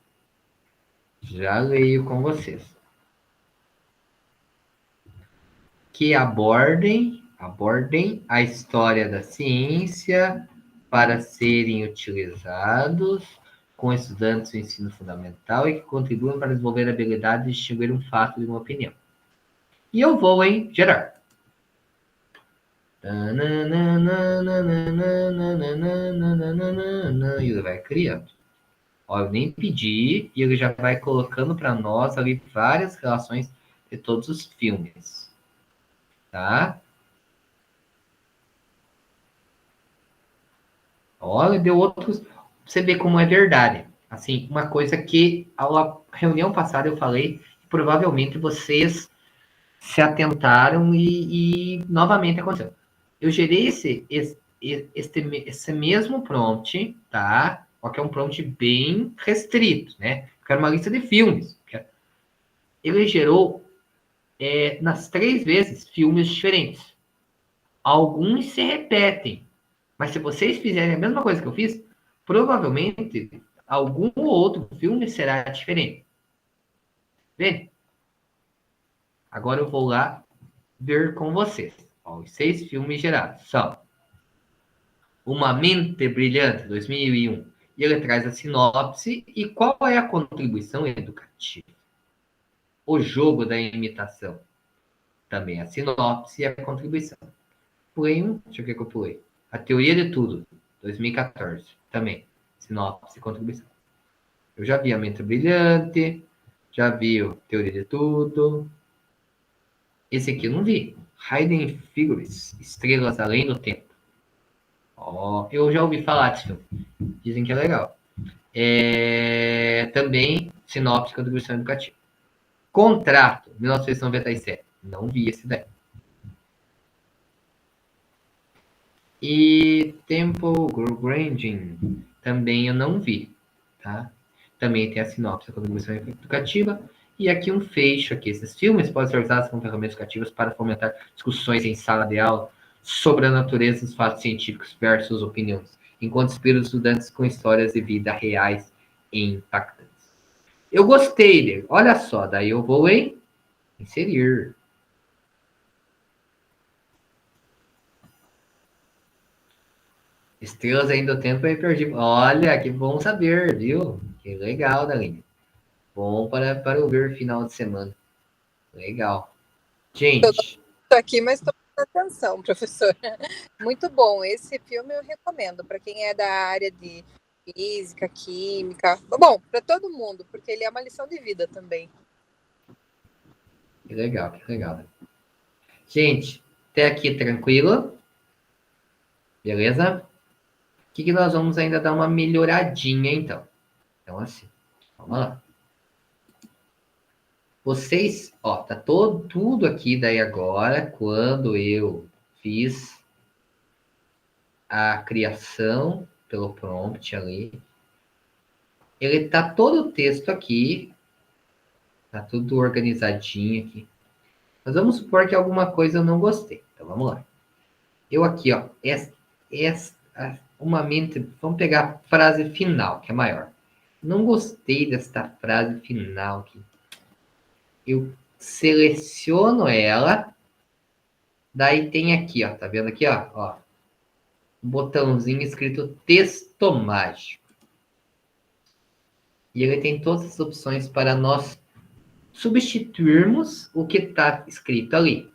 Já leio com vocês. Que abordem a história da ciência para serem utilizados com estudantes do ensino fundamental e que contribuam para desenvolver a habilidade de distinguir um fato de uma opinião. E eu vou em gerar. E ele vai criando. Ó, eu nem pedi e ele já vai colocando para nós ali várias relações de todos os filmes. Tá? Olha, deu outros. Você vê como é verdade. Assim, uma coisa que a reunião passada eu falei, provavelmente vocês se atentaram e novamente aconteceu. Eu gerei esse mesmo prompt, tá? Só que é um prompt bem restrito, né? Eu quero uma lista de filmes. Ele gerou, nas 3 vezes, filmes diferentes. Alguns se repetem. Mas se vocês fizerem a mesma coisa que eu fiz, provavelmente algum outro filme será diferente. Vê? Agora eu vou lá ver com vocês. Ó, os 6 filmes gerados são Uma Mente Brilhante, 2001. E ele traz a sinopse e qual é a contribuição educativa. O Jogo da Imitação. Também a sinopse e a contribuição. Pulei um, deixa eu ver o que eu pulei. A Teoria de Tudo, 2014. Também, sinopse e contribuição. Eu já vi A Mente Brilhante, já vi o Teoria de Tudo. Esse aqui eu não vi. Hidden Figures, Estrelas Além do Tempo. Ó, eu já ouvi falar desse filme. Dizem que é legal. Também, sinopse e contribuição educativa. Contrato, 1997. Não vi esse daí. E Temple Grandin, também eu não vi, tá? Também tem a sinopse, a contribuição educativa, e aqui um fecho aqui. Esses filmes podem ser usados como ferramentas educativas para fomentar discussões em sala de aula sobre a natureza dos fatos científicos versus opiniões, enquanto inspira os estudantes com histórias de vida reais e impactantes. Eu gostei dele, olha só, daí eu vou em inserir. Estrelas ainda do tempo e perdi. Olha, que bom saber, viu? Que legal, Daline. Bom para ouvir final de semana. Legal. Gente. Estou aqui, mas estou prestando atenção, professor. Muito bom. Esse filme eu recomendo para quem é da área de física, química. Bom, para todo mundo, porque ele é uma lição de vida também. Que legal, que legal. Gente, até aqui tranquilo? Beleza? O que nós vamos ainda dar uma melhoradinha, então? Então, assim, vamos lá. Vocês, ó, tá tudo aqui daí agora, quando eu fiz a criação pelo prompt ali. Ele tá todo o texto aqui, tá tudo organizadinho aqui. Mas vamos supor que alguma coisa eu não gostei. Então, vamos lá. Eu aqui, ó, vamos pegar a frase final, que é maior. Não gostei desta frase final aqui. Eu seleciono ela, daí tem aqui, ó, tá vendo aqui, ó, um botãozinho escrito texto mágico. E ele tem todas as opções para nós substituirmos o que está escrito ali.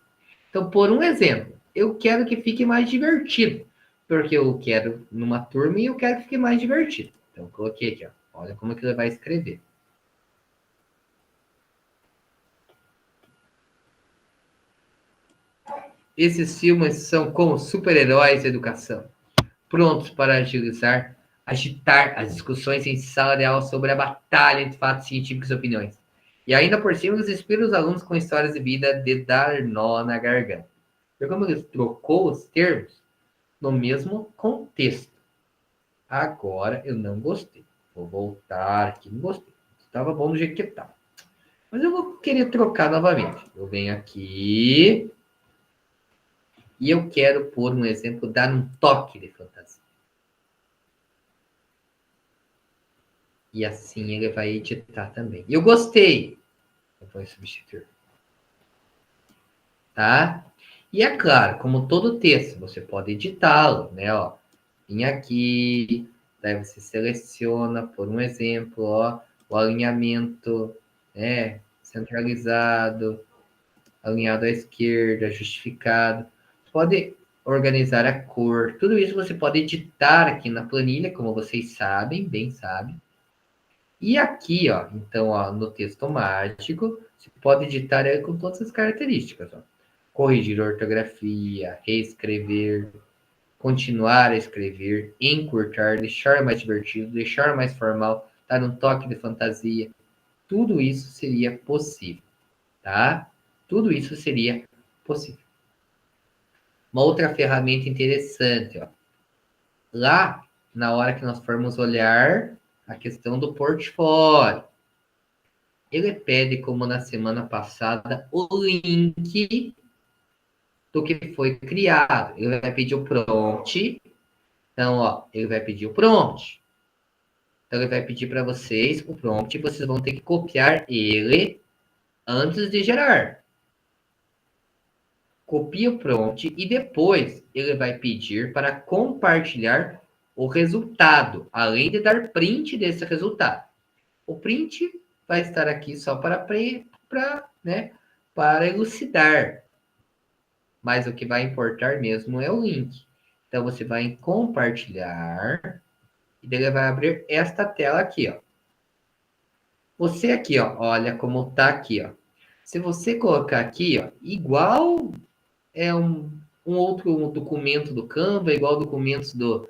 Então, por um exemplo, eu quero que fique mais divertido. porque eu quero numa turma e eu quero que fique mais divertido. Então, eu coloquei aqui, ó. Olha como que ele vai escrever. Esses filmes são como super-heróis de educação, prontos para agitar as discussões em sala de aula sobre a batalha entre fatos científicos e opiniões. E ainda por cima, eles inspiram os alunos com histórias de vida de dar nó na garganta. Vê como eles trocou os termos no mesmo contexto. Agora eu não gostei. Vou voltar aqui, não gostei. Estava bom do jeito que estava. Mas eu vou querer trocar novamente. Eu venho aqui e eu quero pôr um exemplo, dar um toque de fantasia. E assim ele vai editar também. E eu gostei. Eu vou substituir. Tá? E é claro, como todo texto, você pode editá-lo, né? Ó, vim aqui, daí você seleciona, por um exemplo, ó, o alinhamento, né? Centralizado, alinhado à esquerda, justificado. Pode organizar a cor. Tudo isso você pode editar aqui na planilha, como vocês sabem, bem sabem. E aqui, ó, então, ó, no texto mágico, você pode editar ele com todas as características, ó. Corrigir ortografia, reescrever, continuar a escrever, encurtar, deixar mais divertido, deixar mais formal, dar um toque de fantasia. Tudo isso seria possível, tá? Tudo isso seria possível. Uma outra ferramenta interessante, ó. Lá, na hora que nós formos olhar a questão do portfólio, ele pede, como na semana passada, o link do que foi criado. Ele vai pedir o prompt. Então, ó, ele vai pedir o prompt. Então, ele vai pedir para vocês o prompt. Vocês vão ter que copiar ele antes de gerar. Copia o prompt e depois ele vai pedir para compartilhar o resultado, além de dar print desse resultado. O print vai estar aqui só né, para elucidar. Mas o que vai importar mesmo é o link. Então, você vai em compartilhar e ele vai abrir esta tela aqui, ó. Você aqui, ó, olha como tá aqui, ó. Se você colocar aqui, ó, igual é um outro documento do Canva, igual documentos do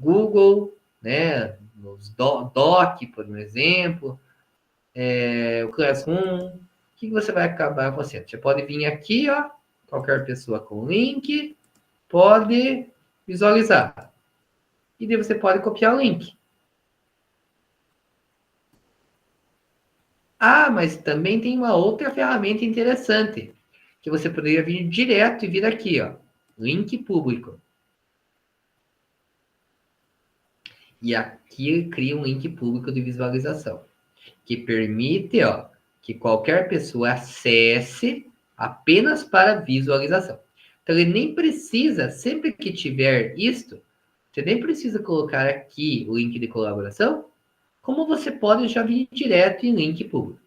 Google, né? Os Doc, por um exemplo, o Classroom. O que você vai acabar fazendo? Você pode vir aqui, ó, qualquer pessoa com link, pode visualizar. E daí você pode copiar o link. Ah, mas também tem uma outra ferramenta interessante, que você poderia vir direto e vir aqui, ó, link público. E aqui ele cria um link público de visualização, que permite, ó, que qualquer pessoa acesse apenas para visualização. Então, ele nem precisa, sempre que tiver isto, você nem precisa colocar aqui o link de colaboração, como você pode já vir direto em link público.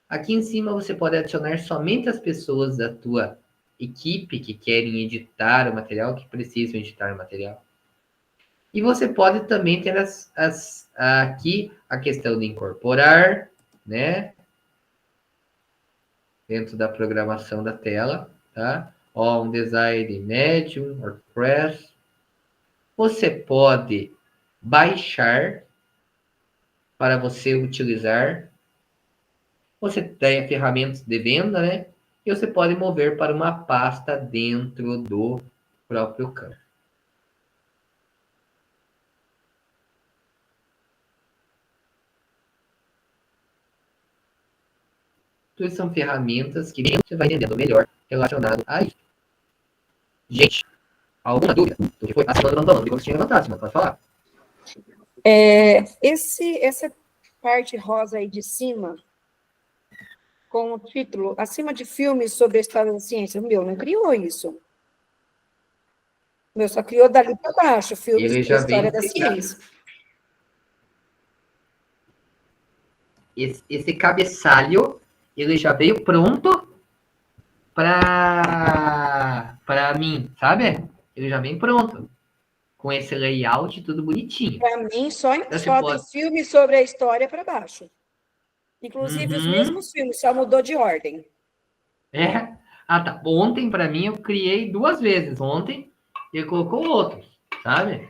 Aqui em cima você pode adicionar somente as pessoas da tua equipe que querem editar o material, que precisam editar o material. E você pode também ter aqui a questão de incorporar, né? Dentro da programação da tela, tá? Ó, um design Medium, WordPress. Você pode baixar para você utilizar. Você tem ferramentas de venda, né? E você pode mover para uma pasta dentro do próprio Canva. Tudo são ferramentas que você vai entendendo melhor relacionado a isso. Gente, alguma dúvida do que foi? A Simone levantou, não tinha levantado, Simone, pode falar. Essa parte rosa aí de cima, com o título Acima de Filmes sobre a História da Ciência, o meu não criou isso. O meu só criou dali para baixo, filmes sobre a História da Ciência. Esse cabeçalho, ele já veio pronto para mim, sabe? ele já vem pronto, com esse layout tudo bonitinho. Para mim, só Então, você tem pode... filme sobre a história para baixo. Inclusive, os Uhum. mesmos filmes, só mudou de ordem. É. Ah, tá. Ontem, para mim, eu criei 2 vezes. Ontem, ele colocou outros, sabe?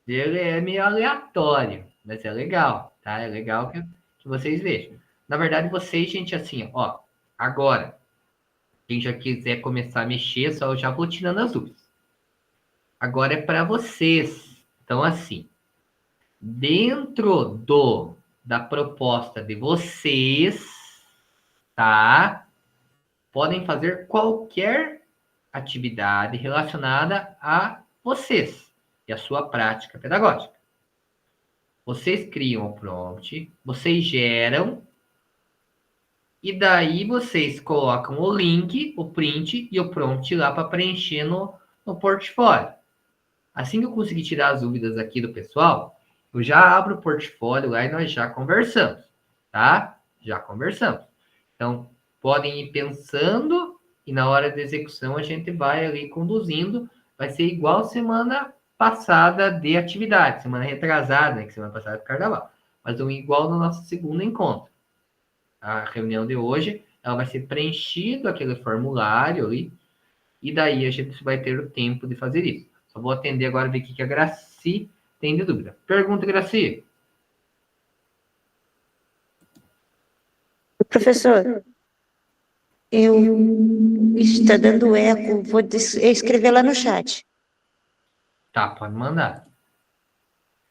Ele é meio aleatório, mas é legal, tá? É legal que vocês vejam. Na verdade, vocês, gente, assim, ó, agora, quem já quiser começar a mexer, só eu já vou tirando as dúvidas. Agora é para vocês. Então, assim, dentro da proposta de vocês, tá? Podem fazer qualquer atividade relacionada a vocês e a sua prática pedagógica. Vocês criam o prompt, vocês geram, e daí vocês colocam o link, o print e o prompt lá para preencher no portfólio. Assim que eu conseguir tirar as dúvidas aqui do pessoal, eu já abro o portfólio lá e nós já conversamos, tá? Já conversamos. Então, podem ir pensando e na hora da execução a gente vai ali conduzindo. Vai ser igual semana passada de atividade, semana retrasada, né, que semana passada é carnaval. Mas igual no nosso segundo encontro. A reunião de hoje, ela vai ser preenchido aquele formulário ali, e daí a gente vai ter o tempo de fazer isso. Só vou atender agora ver o que a Graci tem de dúvida. Pergunta, Graci. Professor, está dando eco, vou escrever lá no chat. Tá, pode mandar.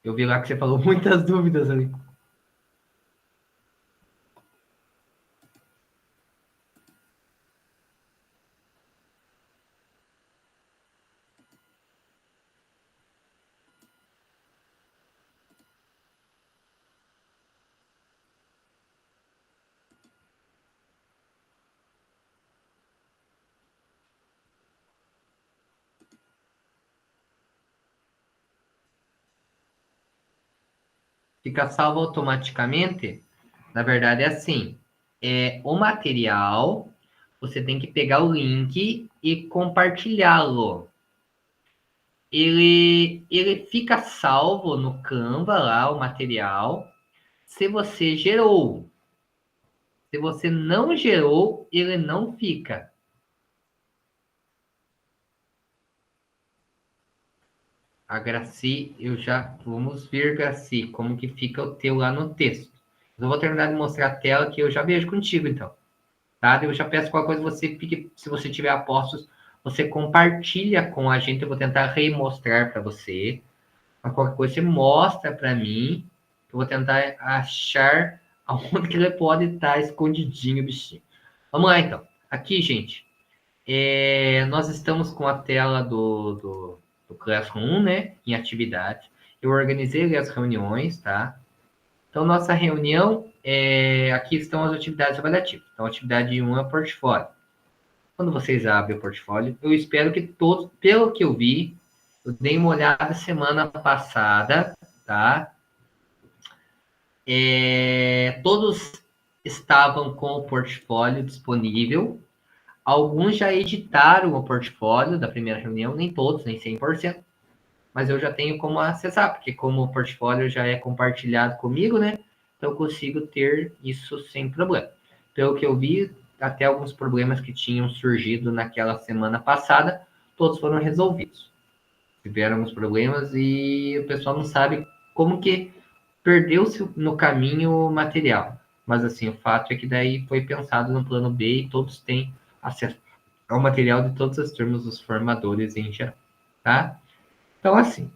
Eu vi lá que você falou muitas dúvidas ali. Fica salvo automaticamente. Na verdade, é assim. O material, você tem que pegar o link e compartilhá-lo. Ele fica salvo no Canva lá, o material, se você gerou. Se você não gerou, ele não fica. A Graci, vamos ver, Graci, como que fica o teu lá no texto. Eu vou terminar de mostrar a tela que eu já vejo contigo, então. Tá? Eu já peço qualquer coisa, você fique, se você tiver apostos, você compartilha com a gente, eu vou tentar remostrar para você. Mas qualquer coisa você mostra para mim, que eu vou tentar achar aonde que ele pode estar escondidinho, bichinho. Vamos lá, então. Aqui, gente, nós estamos com a tela do Classroom, né, em atividade. Eu organizei ali as reuniões, tá? Então, nossa reunião, aqui estão as atividades avaliativas. Então, atividade 1 é o portfólio. Quando vocês abrem o portfólio, eu espero que todos, pelo que eu vi, eu dei uma olhada semana passada, tá? Todos estavam com o portfólio disponível. Alguns já editaram o portfólio da primeira reunião, nem todos, nem 100%. Mas eu já tenho como acessar, porque como o portfólio já é compartilhado comigo, né? Então eu consigo ter isso sem problema. Pelo que eu vi, até alguns problemas que tinham surgido naquela semana passada, todos foram resolvidos. Tiveram alguns problemas e o pessoal não sabe como que perdeu-se no caminho o material. Mas assim, o fato é que daí foi pensado no plano B e todos têm acesso ao material de todas as turmas dos formadores em geral, tá? Então, assim,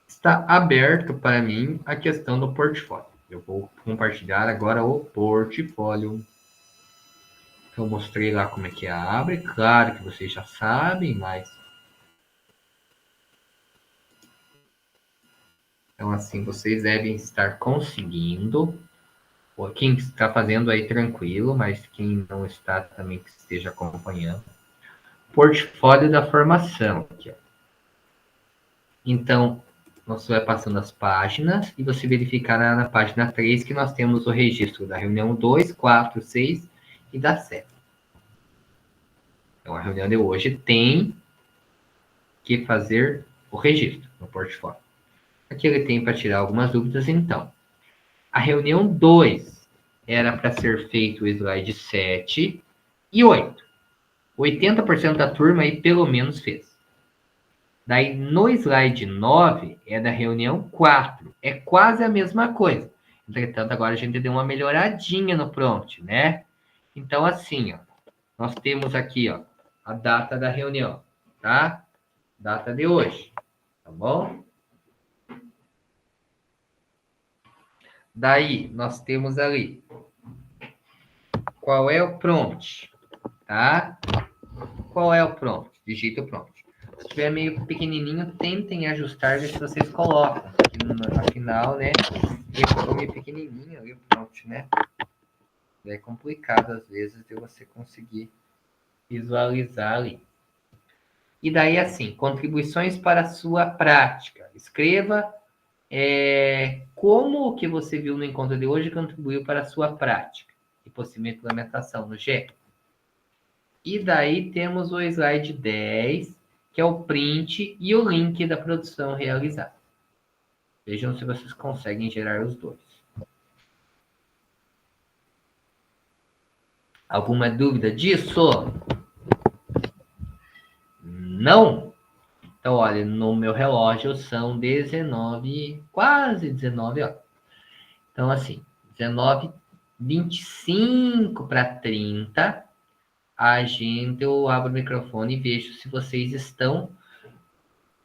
está aberto para mim a questão do portfólio. Eu vou compartilhar agora o portfólio. Eu mostrei lá como é que abre. Claro que vocês já sabem, mas... Então, assim, vocês devem estar conseguindo. Quem está fazendo aí, tranquilo, mas quem não está, também que esteja acompanhando. Portfólio da formação. Aqui, ó. Então, você vai passando as páginas e você verificar na página 3 que nós temos o registro da reunião 2, 4, 6 e da 7. Então, a reunião de hoje tem que fazer o registro no portfólio. Aqui ele tem para tirar algumas dúvidas, então. A reunião 2 era para ser feito o slide 7 e 8. 80% da turma aí pelo menos fez. Daí no slide 9 é da reunião 4. É quase a mesma coisa. Entretanto, agora a gente deu uma melhoradinha no prompt, né? Então, assim, ó, nós temos aqui, ó, a data da reunião, tá? Data de hoje, tá bom? Daí, nós temos ali qual é o prompt, tá? Qual é o prompt? Digita o prompt. Se estiver meio pequenininho, tentem ajustar, ver se vocês colocam. Afinal, né? Ele ficou meio pequenininho ali o prompt, né? É complicado, às vezes, de você conseguir visualizar ali. E daí, assim, contribuições para a sua prática. Escreva como o que você viu no encontro de hoje contribuiu para a sua prática e possível implementação no GE. E daí temos o slide 10, que é o print e o link da produção realizada. Vejam se vocês conseguem gerar os dois. Alguma dúvida disso? Não? Então, olha, no meu relógio são 19, quase 19 horas. Então, assim, 19h25 para 30, eu abro o microfone e vejo se vocês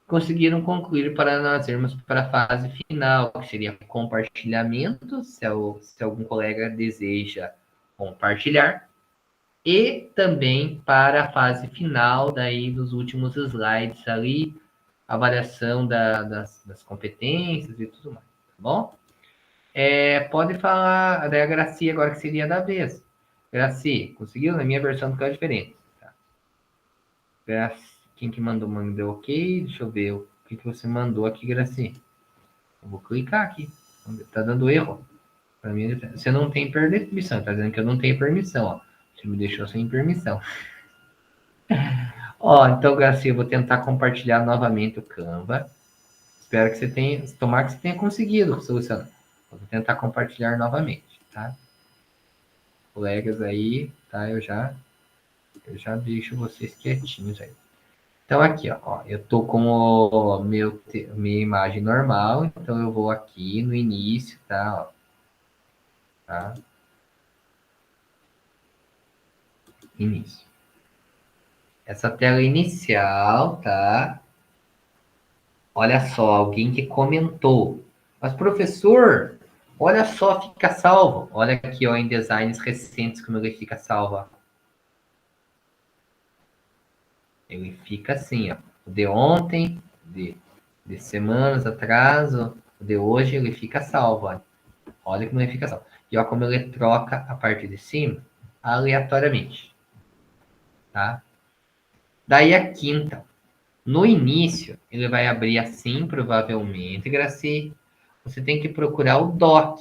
conseguiram concluir para nós irmos para a fase final, que seria compartilhamento, se algum colega deseja compartilhar, e também para a fase final, daí dos últimos slides ali, avaliação das competências e tudo mais, tá bom? Pode falar, daí a Graci agora que seria da vez. Graci, conseguiu? Na minha versão ficou diferente. Tá? Graci, quem que mandou ok? Deixa eu ver o que você mandou aqui, Graci. Eu vou clicar aqui. Tá dando erro. Para mim, você não tem permissão. Tá dizendo que eu não tenho permissão, ó. Você me deixou sem permissão. Ó, então, Graci, eu vou tentar compartilhar novamente o Canva. Espero que você tenha... Tomara que você tenha conseguido solucionar. Vou tentar compartilhar novamente, tá? Colegas aí, tá? Eu já deixo vocês quietinhos aí. Então, aqui, ó, eu tô com o minha imagem normal, então eu vou aqui no início, tá? Ó, tá? Início. Essa tela inicial, tá? Olha só, alguém que comentou. Mas, professor, olha só, fica salvo. Olha aqui, ó, em designs recentes, como ele fica salvo, ó. Ele fica assim, ó. O de ontem, de semanas atrás, o de hoje, ele fica salvo, ó. Olha como ele fica salvo. E ó, como ele troca a parte de cima aleatoriamente. Tá? Daí aqui, então. No início, ele vai abrir assim, provavelmente, Graci. Você tem que procurar o doc.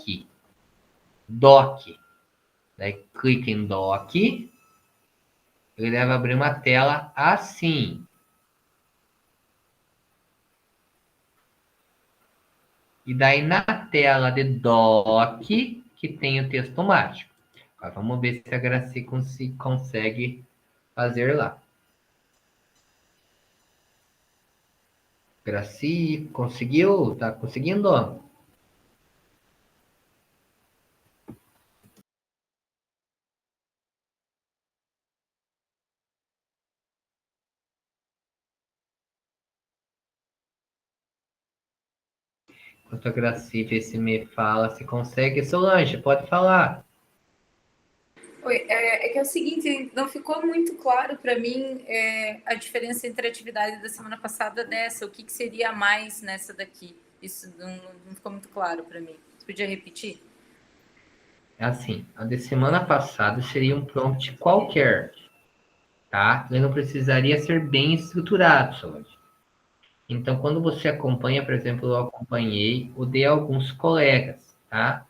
Doc. Daí clica em doc. Ele deve abrir uma tela assim. E daí na tela de doc que tem o texto mágico. Agora vamos ver se a Graci consegue fazer lá. Graci, conseguiu? Tá conseguindo? Enquanto a Graci vê se me fala, se consegue. Solange, pode falar. Oi, que é o seguinte, não ficou muito claro para mim a diferença entre a atividade da semana passada dessa, o que seria a mais nessa daqui. Isso não ficou muito claro para mim. Você podia repetir? É assim, a de semana passada seria um prompt qualquer, tá? Ele não precisaria ser bem estruturado, Solange. Então, quando você acompanha, por exemplo, eu acompanhei o de alguns colegas, tá?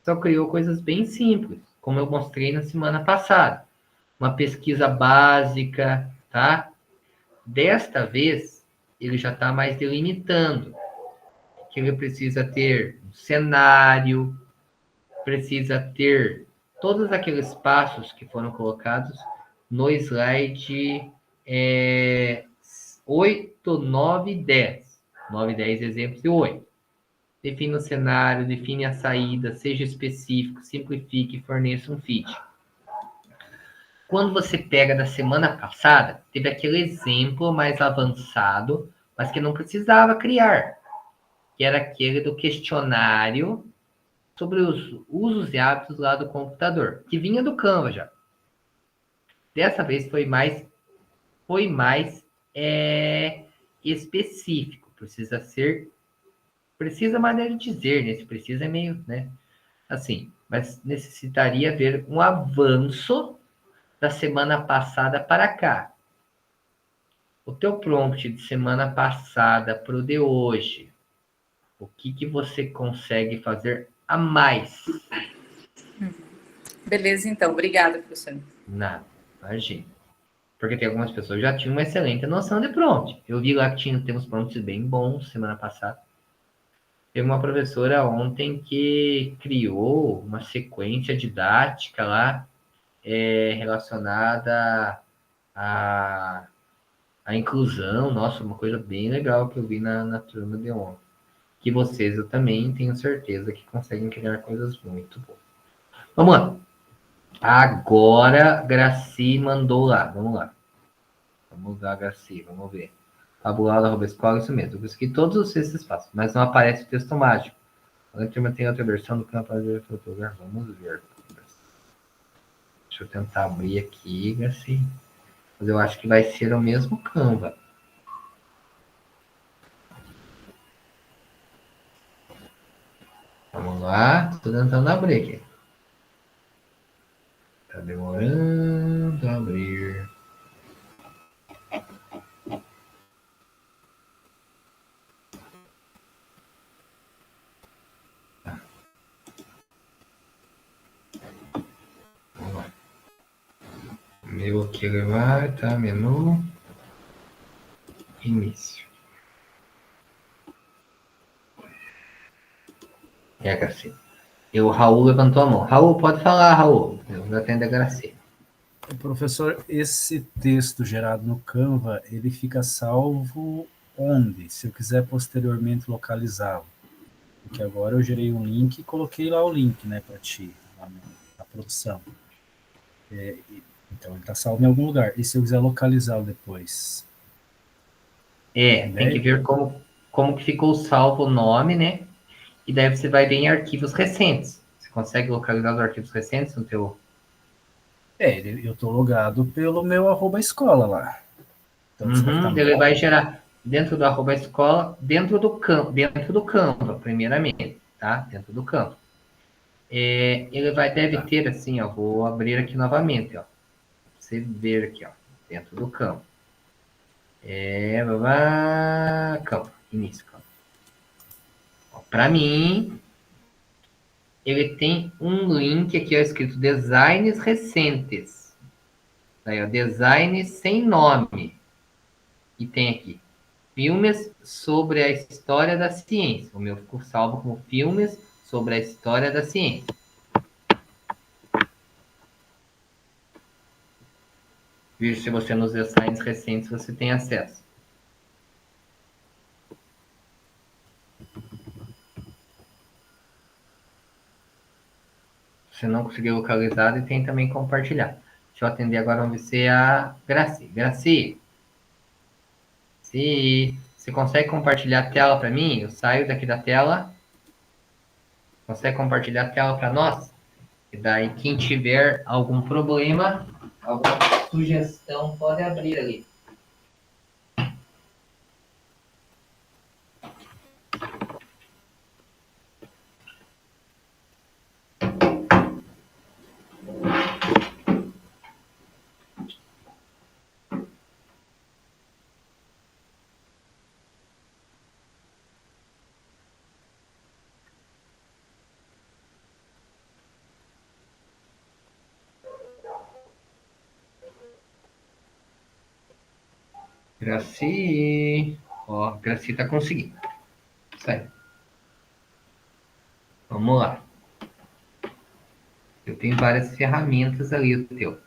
Só criou coisas bem simples, como eu mostrei na semana passada. Uma pesquisa básica, tá? Desta vez, ele já está mais delimitando, que ele precisa ter um cenário, precisa ter todos aqueles passos que foram colocados no slide 8, 9 e 10. 9, 10 exemplos e 8. Define o cenário, define a saída, seja específico, simplifique, forneça um feed. Quando você pega da semana passada, teve aquele exemplo mais avançado, mas que não precisava criar, que era aquele do questionário sobre os usos e hábitos lá do computador, que vinha do Canva já. Dessa vez foi mais específico. Precisa maneira de dizer, né? Se precisa é meio, né? Assim, mas necessitaria ver um avanço da semana passada para cá. O teu prompt de semana passada para o de hoje, o que você consegue fazer a mais? Beleza, então. Obrigada, professor. Nada, imagina. Porque tem algumas pessoas que já tinham uma excelente noção de prompt. Eu vi lá que tem uns prompts bem bons semana passada. Teve uma professora ontem que criou uma sequência didática lá relacionada à inclusão. Nossa, uma coisa bem legal que eu vi na turma de ontem. Que vocês, eu também tenho certeza que conseguem criar coisas muito boas. Vamos lá. Agora, Graci mandou lá. Vamos lá. Vamos lá, Graci. Vamos ver. Tabular, escola, isso mesmo. Eu consegui todos os seis espaços, mas não aparece o texto mágico. A turma tem outra versão do campo de fotografia. Vamos ver. Deixa eu tentar abrir aqui, Graci. Mas eu acho que vai ser o mesmo Canva. Vamos lá. Estou tentando abrir aqui. Está demorando a abrir. Vamos lá. Meu aqui ele vai, tá? Menu. Início. É, Graci. E o Raul levantou a mão. Raul, pode falar, Raul. Eu atendo a Graci. Professor, esse texto gerado no Canva, ele fica salvo onde? Se eu quiser posteriormente localizá-lo. Porque agora eu gerei um link e coloquei lá o link, né, para ti, lá na produção. Então, ele está salvo em algum lugar. E se eu quiser localizá-lo depois? Tem que ver como que ficou salvo o nome, né? E daí você vai ver em arquivos recentes. Você consegue localizar os arquivos recentes no teu... Eu estou logado pelo meu @escola lá. Então, ele vai gerar dentro do @escola, dentro do Canva, primeiramente, tá? Dentro do Canva. Ele deve ter assim, ó, vou abrir aqui novamente, ó. Pra você ver aqui, ó, dentro do Canva. Canva, início, Canva. Para mim, ele tem um link aqui, ó, escrito designs recentes. Daí, ó, design sem nome. E tem aqui, filmes sobre a história da ciência. O meu ficou salvo como filmes sobre a história da ciência. Veja se você nos designs recentes você tem acesso. Se não conseguir localizar, e tem também compartilhar. Deixa eu atender agora, vamos ver se é a Graci. Graci, se você consegue compartilhar a tela para mim? Eu saio daqui da tela. Consegue compartilhar a tela para nós? E daí, quem tiver algum problema, alguma sugestão, pode abrir ali. Graci. Ó, a Graci tá conseguindo. Sério. Vamos lá. Eu tenho várias ferramentas ali, o teu.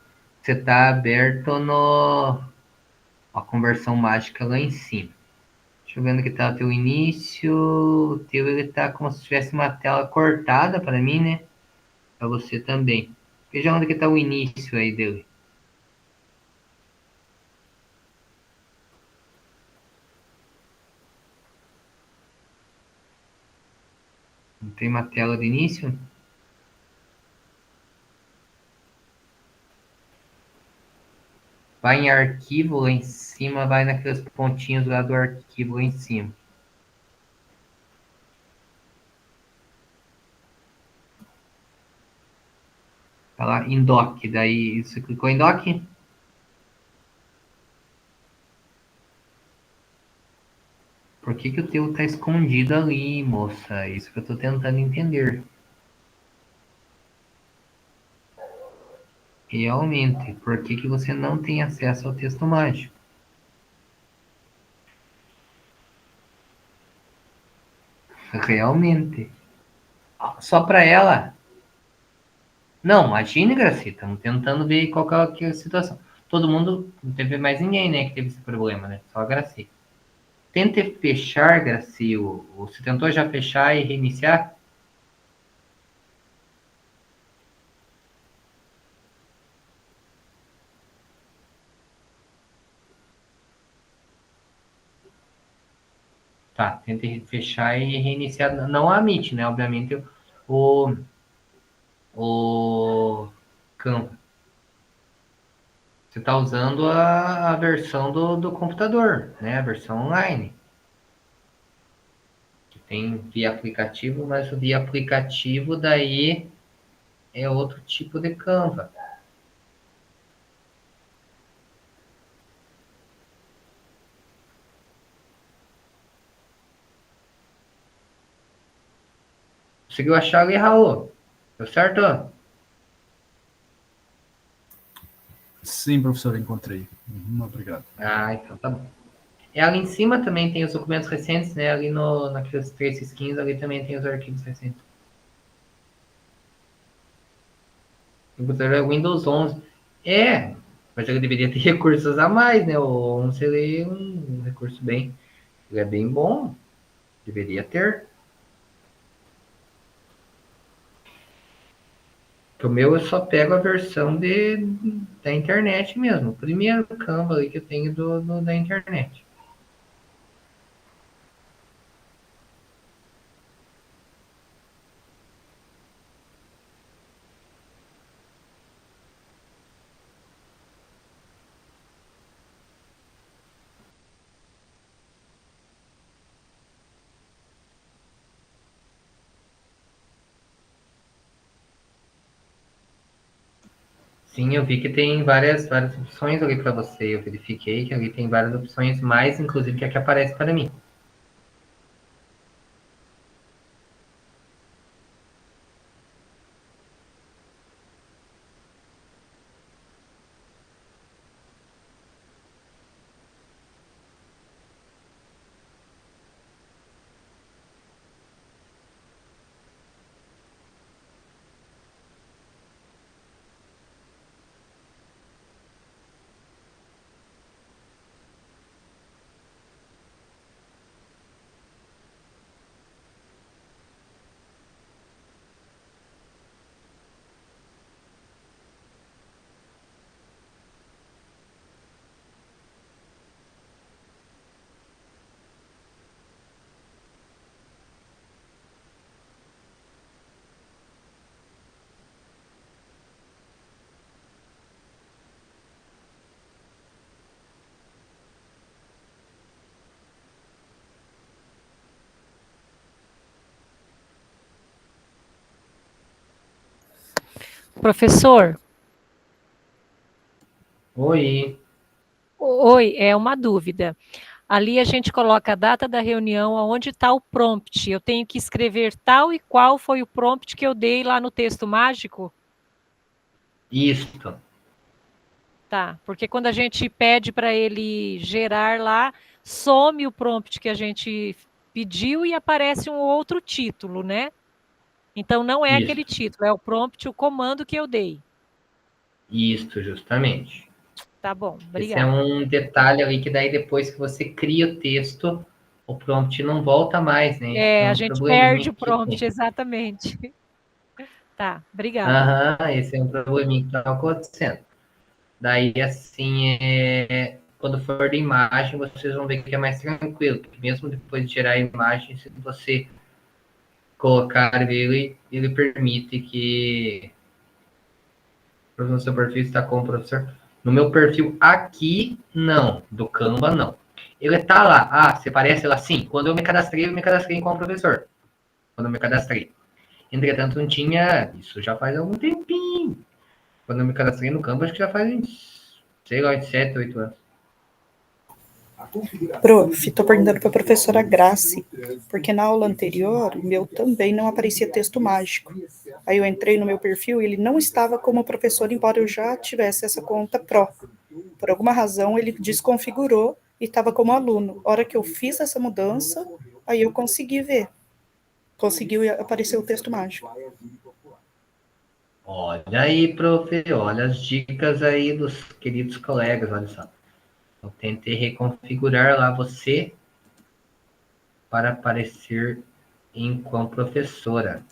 Você está aberto no a conversão mágica lá em cima. Deixa eu ver onde que tá o teu início. O teu ele tá como se tivesse uma tela cortada para mim, né? Para você também. Veja onde que tá o início aí dele. Não tem uma tela de início? Vai em arquivo lá em cima, vai naqueles pontinhos lá do arquivo lá em cima. Tá lá em doc, daí você clicou em doc? Por que que o teu tá escondido ali, moça? É isso que eu tô tentando entender. Realmente, por que que você não tem acesso ao texto mágico? Realmente. Só para ela? Não, imagine, Graci, estamos tentando ver qual que é a situação. Todo mundo, não teve mais ninguém, né, que teve esse problema, né? Só a Graci. Tente fechar, Graci, você tentou já fechar e reiniciar? Tá, tente fechar e reiniciar. Não a Meet, né? Obviamente, o, o Canva. Você está usando a versão do computador, né? A versão online. Que tem via aplicativo, mas o via aplicativo daí é outro tipo de Canva. Conseguiu achar ali, Raul? Deu certo? Sim, professor, encontrei. Obrigado. Ah, então tá bom. E ali em cima também tem os documentos recentes, né? Ali naqueles três skins, ali também tem os arquivos recentes. O computador é Windows 11. É, mas ele deveria ter recursos a mais, né? O 11 ele é um recurso bem... Ele é bem bom. Deveria ter. O meu eu só pego a versão da internet mesmo. O primeiro Canva ali que eu tenho da internet. Sim, eu vi que tem várias opções ali para você. Eu verifiquei que ali tem várias opções, mais inclusive que a que aparece para mim. Professor, Oi. oi, é uma dúvida. Ali a gente coloca a data da reunião, onde está o prompt. Eu tenho que escrever tal e qual foi o prompt que eu dei lá no texto mágico? Isto. Tá, porque quando a gente pede para ele gerar lá, some o prompt que a gente pediu e aparece um outro título, né? Então, não é aquele Isso, título, é o prompt, o comando que eu dei. isso, justamente. Tá bom, Esse é obrigada. um detalhe ali que daí depois que você cria o texto, o prompt não volta mais, né? Esse é É, a um gente probleminha perde o que prompt, tem. exatamente. Tá, obrigada. Aham, esse é um probleminha que está acontecendo. Daí, assim, quando for de imagem, vocês vão ver que é mais tranquilo, porque mesmo depois de gerar a imagem, se você colocar ele, ele permite que no seu perfil está como professor. No meu perfil aqui, não. Do Canva, não. Ele tá lá. Ah, você aparece lá? Sim. Quando eu me cadastrei como professor. Quando eu me cadastrei. Entretanto, não tinha. Isso já faz algum tempinho. Quando eu me cadastrei no Canva, acho que já faz uns, sei lá, 7, 8 anos. Prof, estou perguntando para a professora Grace, porque na aula anterior, o meu também não aparecia texto mágico. Aí eu entrei no meu perfil e ele não estava como professor, embora eu já tivesse essa conta Pro. Por alguma razão, ele desconfigurou e estava como aluno. A hora que eu fiz essa mudança, aí eu consegui ver. Conseguiu aparecer o texto mágico. Olha aí, prof. Olha as dicas aí dos queridos colegas, olha só. Eu tentei reconfigurar lá você para aparecer enquanto professora.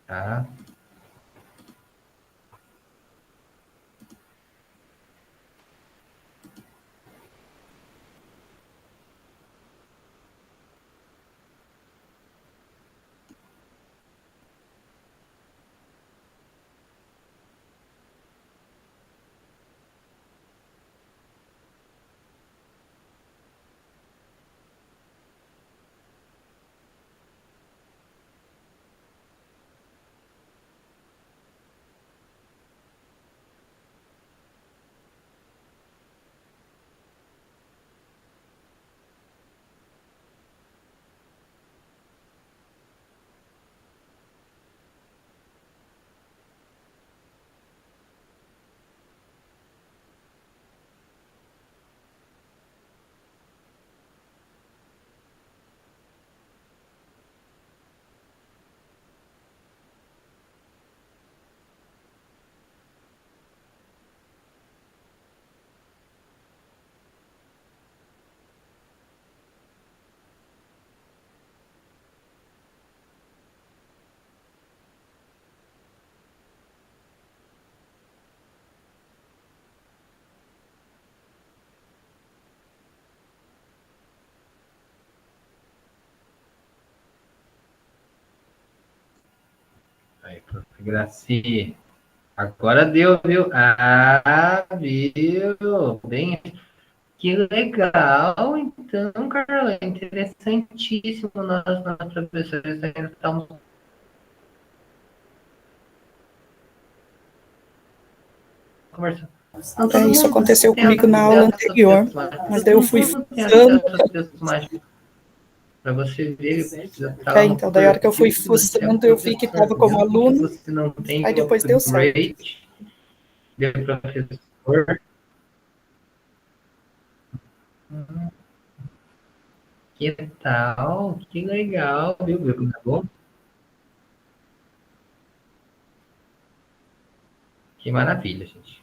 Tá? Aí, prof. Graci. Agora deu, viu? Ah, viu? Bem, que legal, então, Carla. Interessantíssimo. Nós professores ainda estamos conversando. Não, todo Isso mundo aconteceu tem comigo na aula acesso aos anterior, textos mágicos. mas daí eu Todo fui mundo tem fuçando. acesso aos textos mágicos. Para você ver, precisa estar lá no Então, daí a hora que eu fui perfil que você é fuçando, eu vi que professor. estava como Mesmo que aluno, você não tenha aí o depois deu certo. upgrade de professor. Que tal? Que legal, viu? Como é bom? Que maravilha, gente.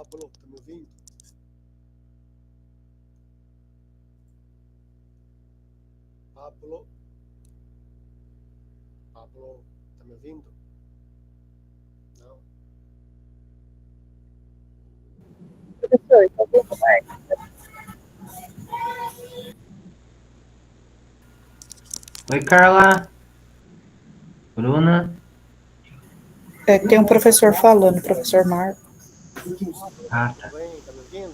Pablo, tá me ouvindo? Pablo? Pablo, tá me ouvindo? Não? Professor, tá vendo, Marcos? Oi, Carla. Bruna. Tem um professor falando, professor Marco. Ah, tá. Tudo bem? Tá me ouvindo?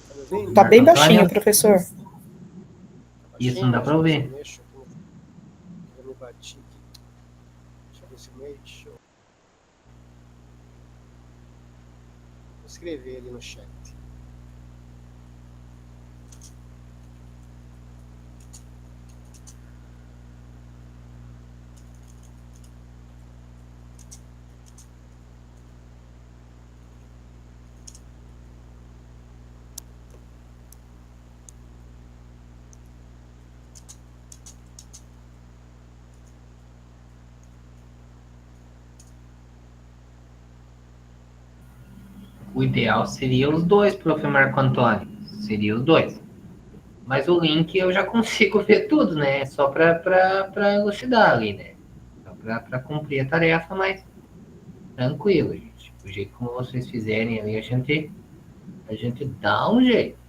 Tá me ouvindo? Tá bem Marco baixinho, Antônio? professor. Tá Isso, não dá pra baixinho? ouvir. Deixa eu me bati aqui. Deixa eu ver se o meio. Vou escrever ali no chat. O ideal seria os dois, prof. Marco Antônio. Seria os dois. Mas o link eu já consigo ver tudo, né? É só para elucidar ali, né? Só para cumprir a tarefa, mas tranquilo, gente. Do jeito como vocês fizerem ali, a gente dá um jeito.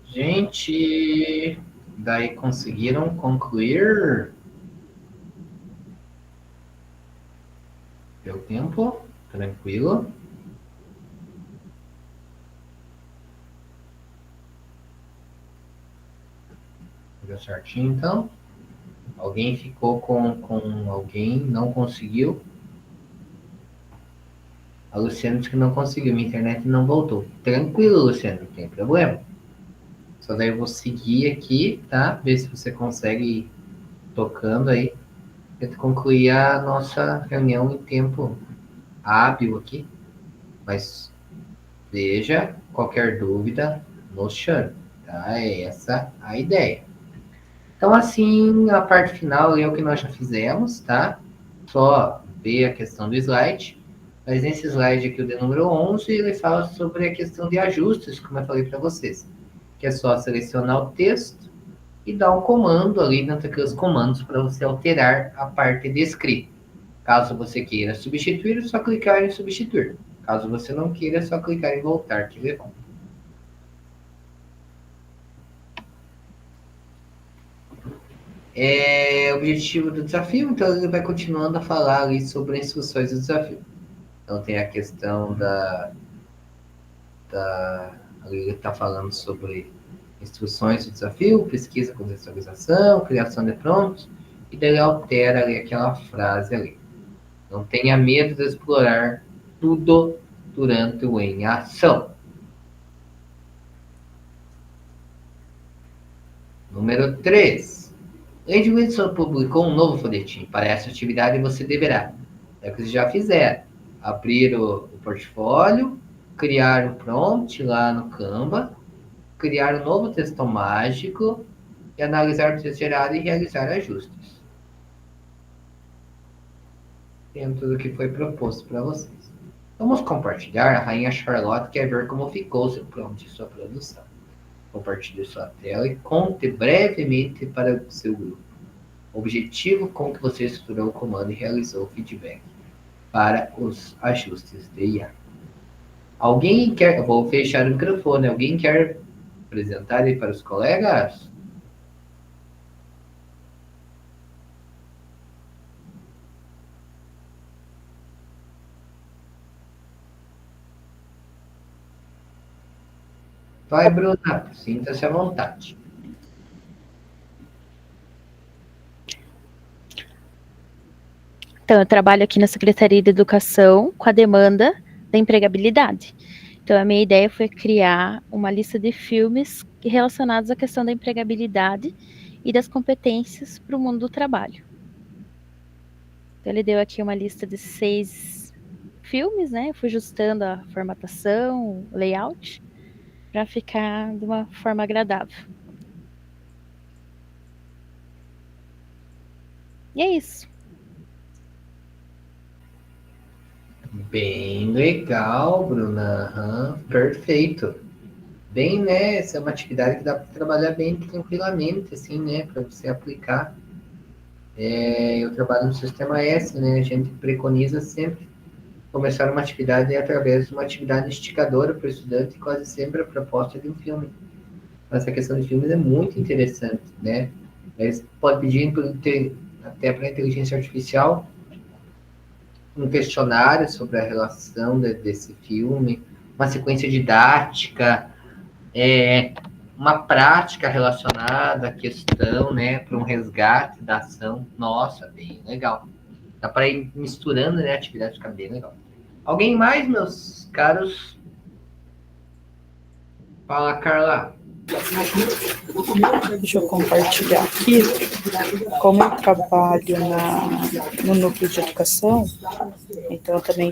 Gente, daí conseguiram concluir? Deu tempo? Tranquilo? Deu certinho, então? Alguém ficou com alguém, não conseguiu? A Luciana disse que não conseguiu, minha internet não voltou. Tranquilo, Luciana, não tem problema. Só daí eu vou seguir aqui, tá? Ver se você consegue ir tocando aí. Tenta concluir a nossa reunião em tempo hábil aqui. Mas veja, qualquer dúvida, nos chame, tá? É essa a ideia. Então, assim, a parte final é o que nós já fizemos, tá? Só ver a questão do slide. Mas nesse slide aqui, o de número 11, ele fala sobre a questão de ajustes, como eu falei para vocês. Que é só selecionar o texto e dar um comando ali dentro daqueles comandos para você alterar a parte de escrita. Caso você queira substituir, é só clicar em substituir. Caso você não queira, é só clicar em voltar, que ver como. Objetivo do desafio, então ele vai continuando a falar ali sobre instruções do desafio. Então tem a questão ali ele está falando sobre instruções do desafio, pesquisa, contextualização, criação de prompts, e daí ele altera ali aquela frase ali. Não tenha medo de explorar tudo durante o em ação. Número 3. Lady Wilson publicou um novo folhetim. Para essa atividade você deverá, é o que vocês já fizeram, abrir o portfólio, criar um prompt lá no Canva, criar um novo texto mágico e analisar o texto gerado e realizar ajustes. dentro do que foi proposto para vocês. Vamos compartilhar. A Rainha Charlotte quer ver como ficou seu prompt e sua produção. Compartilhe sua tela e conte brevemente para o seu grupo o objetivo com que você estruturou o comando e realizou o feedback para os ajustes de IA. Alguém quer... Vou fechar o microfone. Alguém quer apresentar aí para os colegas? Vai, Bruna, sinta-se à vontade. Então, eu trabalho aqui na Secretaria de Educação com a demanda da empregabilidade. Então, a minha ideia foi criar uma lista de filmes relacionados à questão da empregabilidade e das competências para o mundo do trabalho. Então, ele deu aqui uma lista de 6 filmes, né? Eu fui ajustando a formatação, o layout, para ficar de uma forma agradável. E é isso. Bem legal, Bruna. Perfeito. Bem, né? Essa é uma atividade que dá para trabalhar bem tranquilamente, assim, né? Para você aplicar. Eu trabalho no Sistema S, né? A gente preconiza sempre começar uma atividade através de uma atividade esticadora para o estudante, quase sempre a proposta de um filme. Essa questão de filmes é muito interessante, né? Você pode pedir até para a inteligência artificial um questionário sobre a relação desse filme, uma sequência didática, uma prática relacionada à questão, né, para um resgate da ação. Nossa, bem legal. Dá para ir misturando, né, a atividade, fica bem legal. Alguém mais, meus caros? Fala, Carla. Deixa eu compartilhar aqui. Como eu trabalho no núcleo de educação, então eu também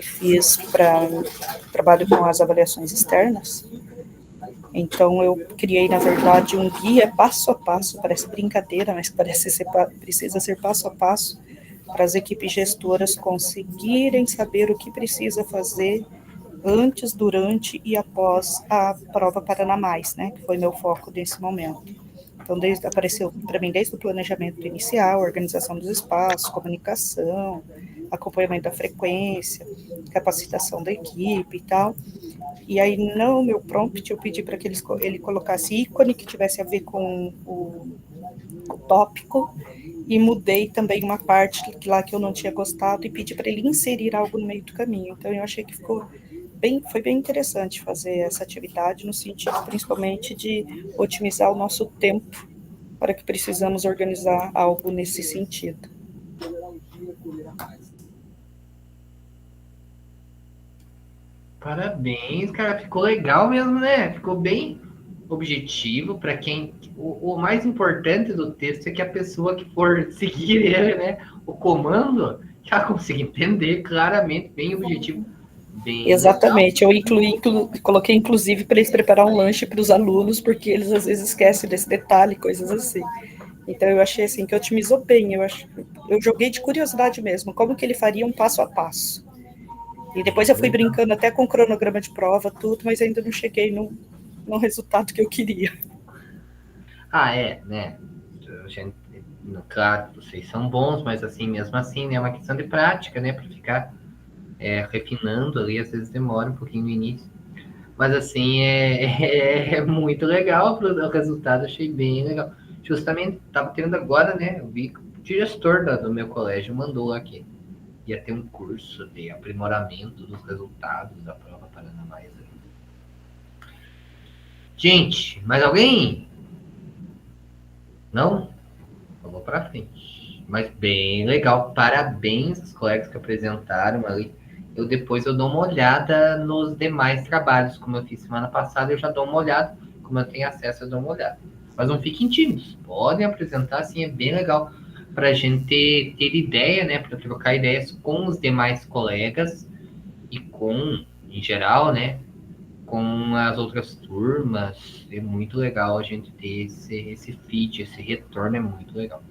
trabalho com as avaliações externas. Então eu criei, na verdade, um guia passo a passo, parece brincadeira, mas precisa ser passo a passo, para as equipes gestoras conseguirem saber o que precisa fazer antes, durante e após a prova Paraná Mais, né, que foi meu foco nesse momento. Então, apareceu para mim desde o planejamento inicial, organização dos espaços, comunicação, acompanhamento da frequência, capacitação da equipe e tal. E aí, no meu prompt, eu pedi para que ele colocasse ícone que tivesse a ver com o tópico, e mudei também uma parte lá que eu não tinha gostado e pedi para ele inserir algo no meio do caminho. Então, eu achei que foi bem interessante fazer essa atividade, no sentido principalmente de otimizar o nosso tempo, para que precisamos organizar algo nesse sentido. Parabéns, cara, ficou legal mesmo, né? Ficou bem objetivo para quem... O mais importante do texto é que a pessoa que for seguir ele, né, o comando, já consiga entender claramente, bem objetivo. Bem Exatamente, legal. Eu coloquei inclusive para eles preparar um lanche para os alunos, porque eles às vezes esquecem desse detalhe, coisas assim. Então eu achei assim que otimizou bem, eu joguei de curiosidade mesmo, como que ele faria um passo a passo. E depois eu fui brincando até com o cronograma de prova, tudo, mas ainda não cheguei no resultado que eu queria. Né? Claro, vocês são bons, mas assim, mesmo assim, né, é uma questão de prática, né, para ficar refinando ali, às vezes demora um pouquinho no início. Mas assim, é muito legal o resultado, achei bem legal. Justamente, estava tendo agora, né, eu vi que o diretor do meu colégio mandou aqui. Ia ter um curso de aprimoramento dos resultados da prova Paraná Mais. Gente, mais alguém? Não? Eu vou para frente. Mas bem legal. Parabéns aos colegas que apresentaram ali. Depois eu dou uma olhada nos demais trabalhos. Como eu fiz semana passada, eu já dou uma olhada. Como eu tenho acesso, eu dou uma olhada. Mas não fiquem tímidos. Podem apresentar, assim, é bem legal. Para a gente ter ideia, né? Para trocar ideias com os demais colegas e em geral, né? Com as outras turmas. É muito legal a gente ter esse feed, esse retorno é muito legal.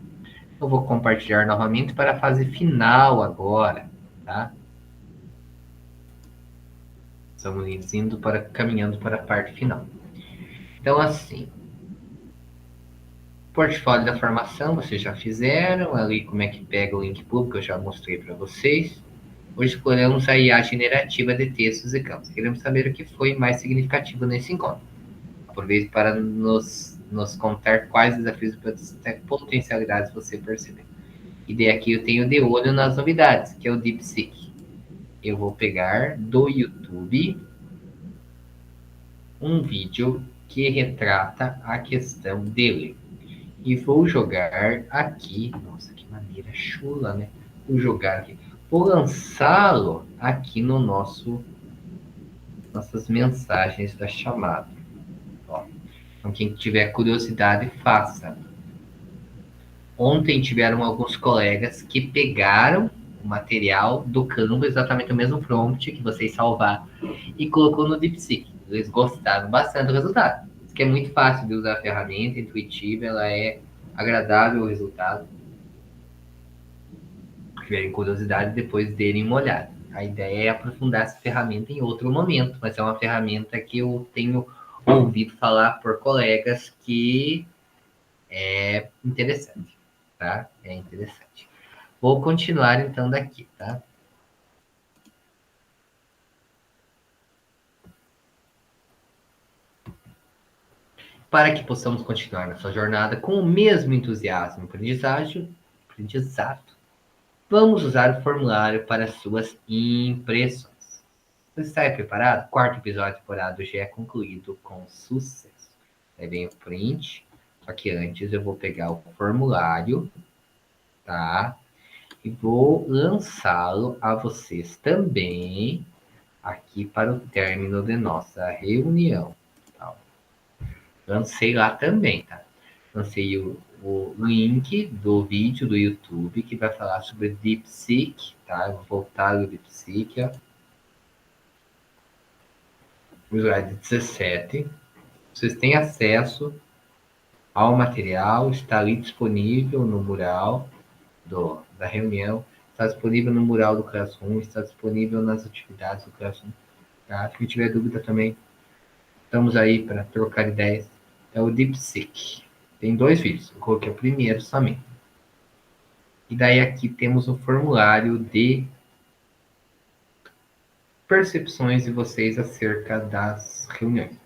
Eu vou compartilhar novamente para a fase final agora. tá? Estamos caminhando para a parte final. Então, assim, portfólio da formação, vocês já fizeram, ali como é que pega o link público, eu já mostrei para vocês. Hoje exploramos a IA generativa de textos e campos. Queremos saber o que foi mais significativo nesse encontro. Aproveite para nos contar quais desafios e potencialidades você percebeu. E daí aqui eu tenho de olho nas novidades, que é o DeepSeek. Eu vou pegar do YouTube um vídeo que retrata a questão dele. E vou jogar aqui. Nossa, que maneira chula, né? Vou jogar aqui. Vou lançá-lo aqui no nossas mensagens da chamada. Ó, então, quem tiver curiosidade, faça. Ontem tiveram alguns colegas que pegaram o material do Canva, exatamente o mesmo prompt que vocês salvaram, e colocou no DeepSeek. Eles gostaram bastante do resultado. Isso que é muito fácil de usar a ferramenta, intuitiva, ela é agradável o resultado. Se tiverem curiosidade, depois derem uma olhada. A ideia é aprofundar essa ferramenta em outro momento, mas é uma ferramenta que eu tenho ouvido falar por colegas que é interessante, tá? É interessante. Vou continuar então daqui, tá? Para que possamos continuar nessa jornada com o mesmo entusiasmo e aprendizado, vamos usar o formulário para suas impressões. Você está preparado? Quarto episódio da temporada já é concluído com sucesso. Aí vem o print, só que antes eu vou pegar o formulário, tá? E vou lançá-lo a vocês também aqui para o término de nossa reunião. Tá? Lancei lá também, tá? Lancei o link do vídeo do YouTube que vai falar sobre DeepSeek, tá? Eu vou voltar no DeepSeek, ó. O slide 17. Vocês têm acesso ao material, está ali disponível no mural da reunião, está disponível no mural do Classroom, está disponível nas atividades do Classroom. Tá? Se tiver dúvida também, estamos aí para trocar ideias. É o DeepSeek. Tem 2 vídeos, eu coloquei o primeiro somente. E daí aqui temos o formulário de percepções de vocês acerca das reuniões.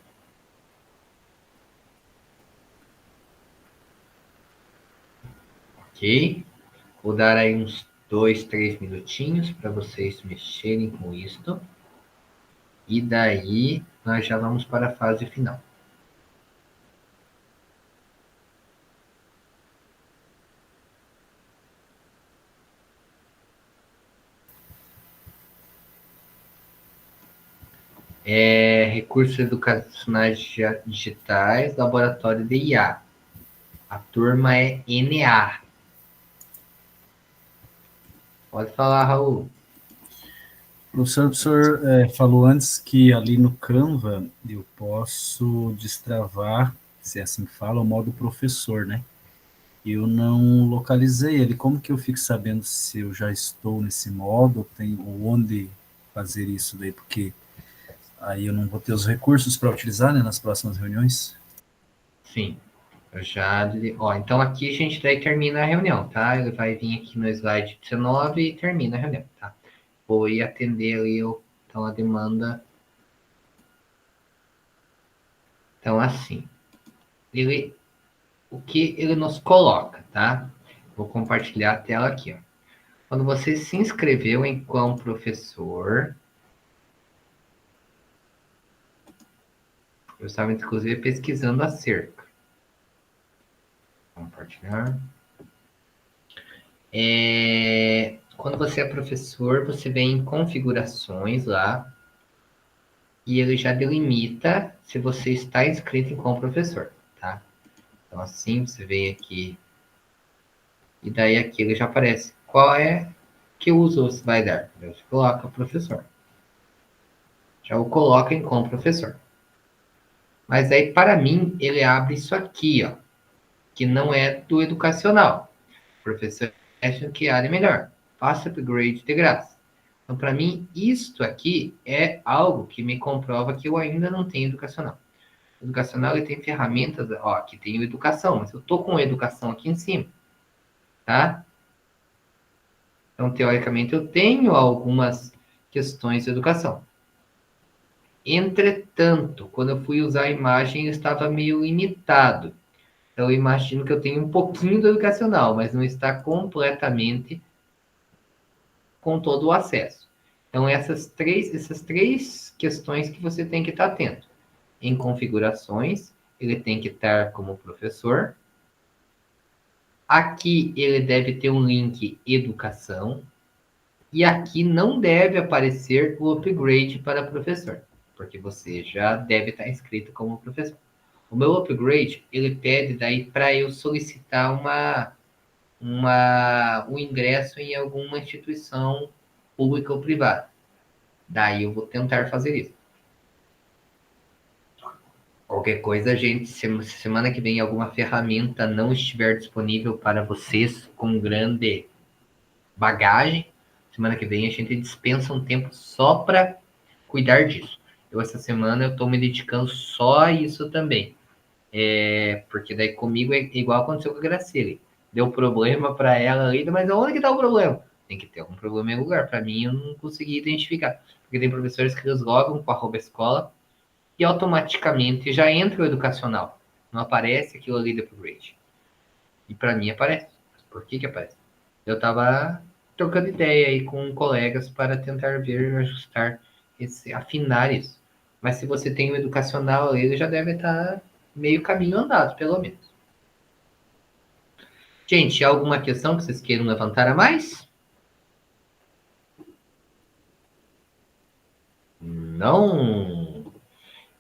Ok? Vou dar aí uns 2, 3 minutinhos para vocês mexerem com isto. E daí nós já vamos para a fase final. Recursos educacionais digitais, laboratório de IA. A turma é NA. Pode falar, Raul. O professor falou antes que ali no Canva eu posso destravar, se é assim que fala, o modo professor, né? Eu não localizei ele. Como que eu fico sabendo se eu já estou nesse modo, ou onde fazer isso daí? Porque aí eu não vou ter os recursos para utilizar, né, nas próximas reuniões. Sim, eu já... Ó, então aqui a gente daí termina a reunião, tá? Ele vai vir aqui no slide 19 e termina a reunião, tá? Vou ir atender ali então, a demanda. Então, assim, o que ele nos coloca, tá? Vou compartilhar a tela aqui, ó. Quando você se inscreveu enquanto professor, eu estava, inclusive, pesquisando acerca. Compartilhar. Quando você é professor, você vem em configurações lá e ele já delimita se você está inscrito como professor, tá? Então, assim, você vem aqui e daí aqui ele já aparece qual é que uso você vai dar. Você coloca professor. Já o coloca em como professor. Mas aí, para mim, ele abre isso aqui, ó, que não é do educacional. O professor acha que área é melhor. Faça upgrade de graça. Então, para mim, isto aqui é algo que me comprova que eu ainda não tenho educacional. O educacional, ele tem ferramentas, ó, aqui tem o educação, mas eu tô com a educação aqui em cima, tá? Então, teoricamente, eu tenho algumas questões de educação. Entretanto, quando eu fui usar a imagem, eu estava meio limitado. Então, eu imagino que eu tenho um pouquinho do educacional, mas não está completamente com todo o acesso. Então, essas três questões que você tem que estar atento. Em configurações, ele tem que estar como professor. Aqui, ele deve ter um link educação. E aqui não deve aparecer o upgrade para professor, porque você já deve estar inscrito como professor. O meu upgrade, ele pede daí para eu solicitar um ingresso em alguma instituição pública ou privada. Daí eu vou tentar fazer isso. Qualquer coisa, gente, se semana que vem alguma ferramenta não estiver disponível para vocês com grande bagagem, semana que vem a gente dispensa um tempo só para cuidar disso. Essa semana eu estou me dedicando só a isso também. Porque daí comigo é igual aconteceu com a Graciele. Deu problema para ela ali, mas onde que está o problema? Tem que ter algum problema em algum lugar. Para mim, eu não consegui identificar. Porque tem professores que eles logam com a @escola e automaticamente já entra o educacional. Não aparece aquilo ali do upgrade. E para mim aparece. Por que aparece? Eu estava trocando ideia aí com colegas para tentar ver, ajustar, afinar isso. Mas se você tem o educacional, ele já deve estar meio caminho andado, pelo menos. Gente, alguma questão que vocês queiram levantar a mais? Não?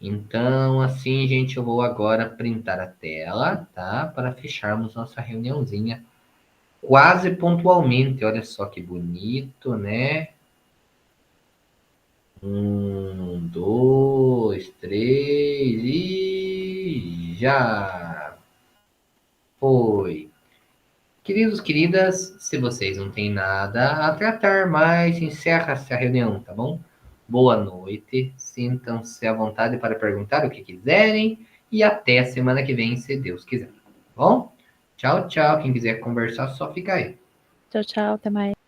Então, assim, gente, eu vou agora printar a tela, tá? Para fecharmos nossa reuniãozinha quase pontualmente. Olha só que bonito, né? 1, 2, 3 e já foi. Queridos, queridas, se vocês não têm nada a tratar mais, encerra-se a reunião, tá bom? Boa noite, sintam-se à vontade para perguntar o que quiserem e até a semana que vem, se Deus quiser. Tá bom? Tchau, tchau. Quem quiser conversar, só fica aí. Tchau, tchau. Até mais.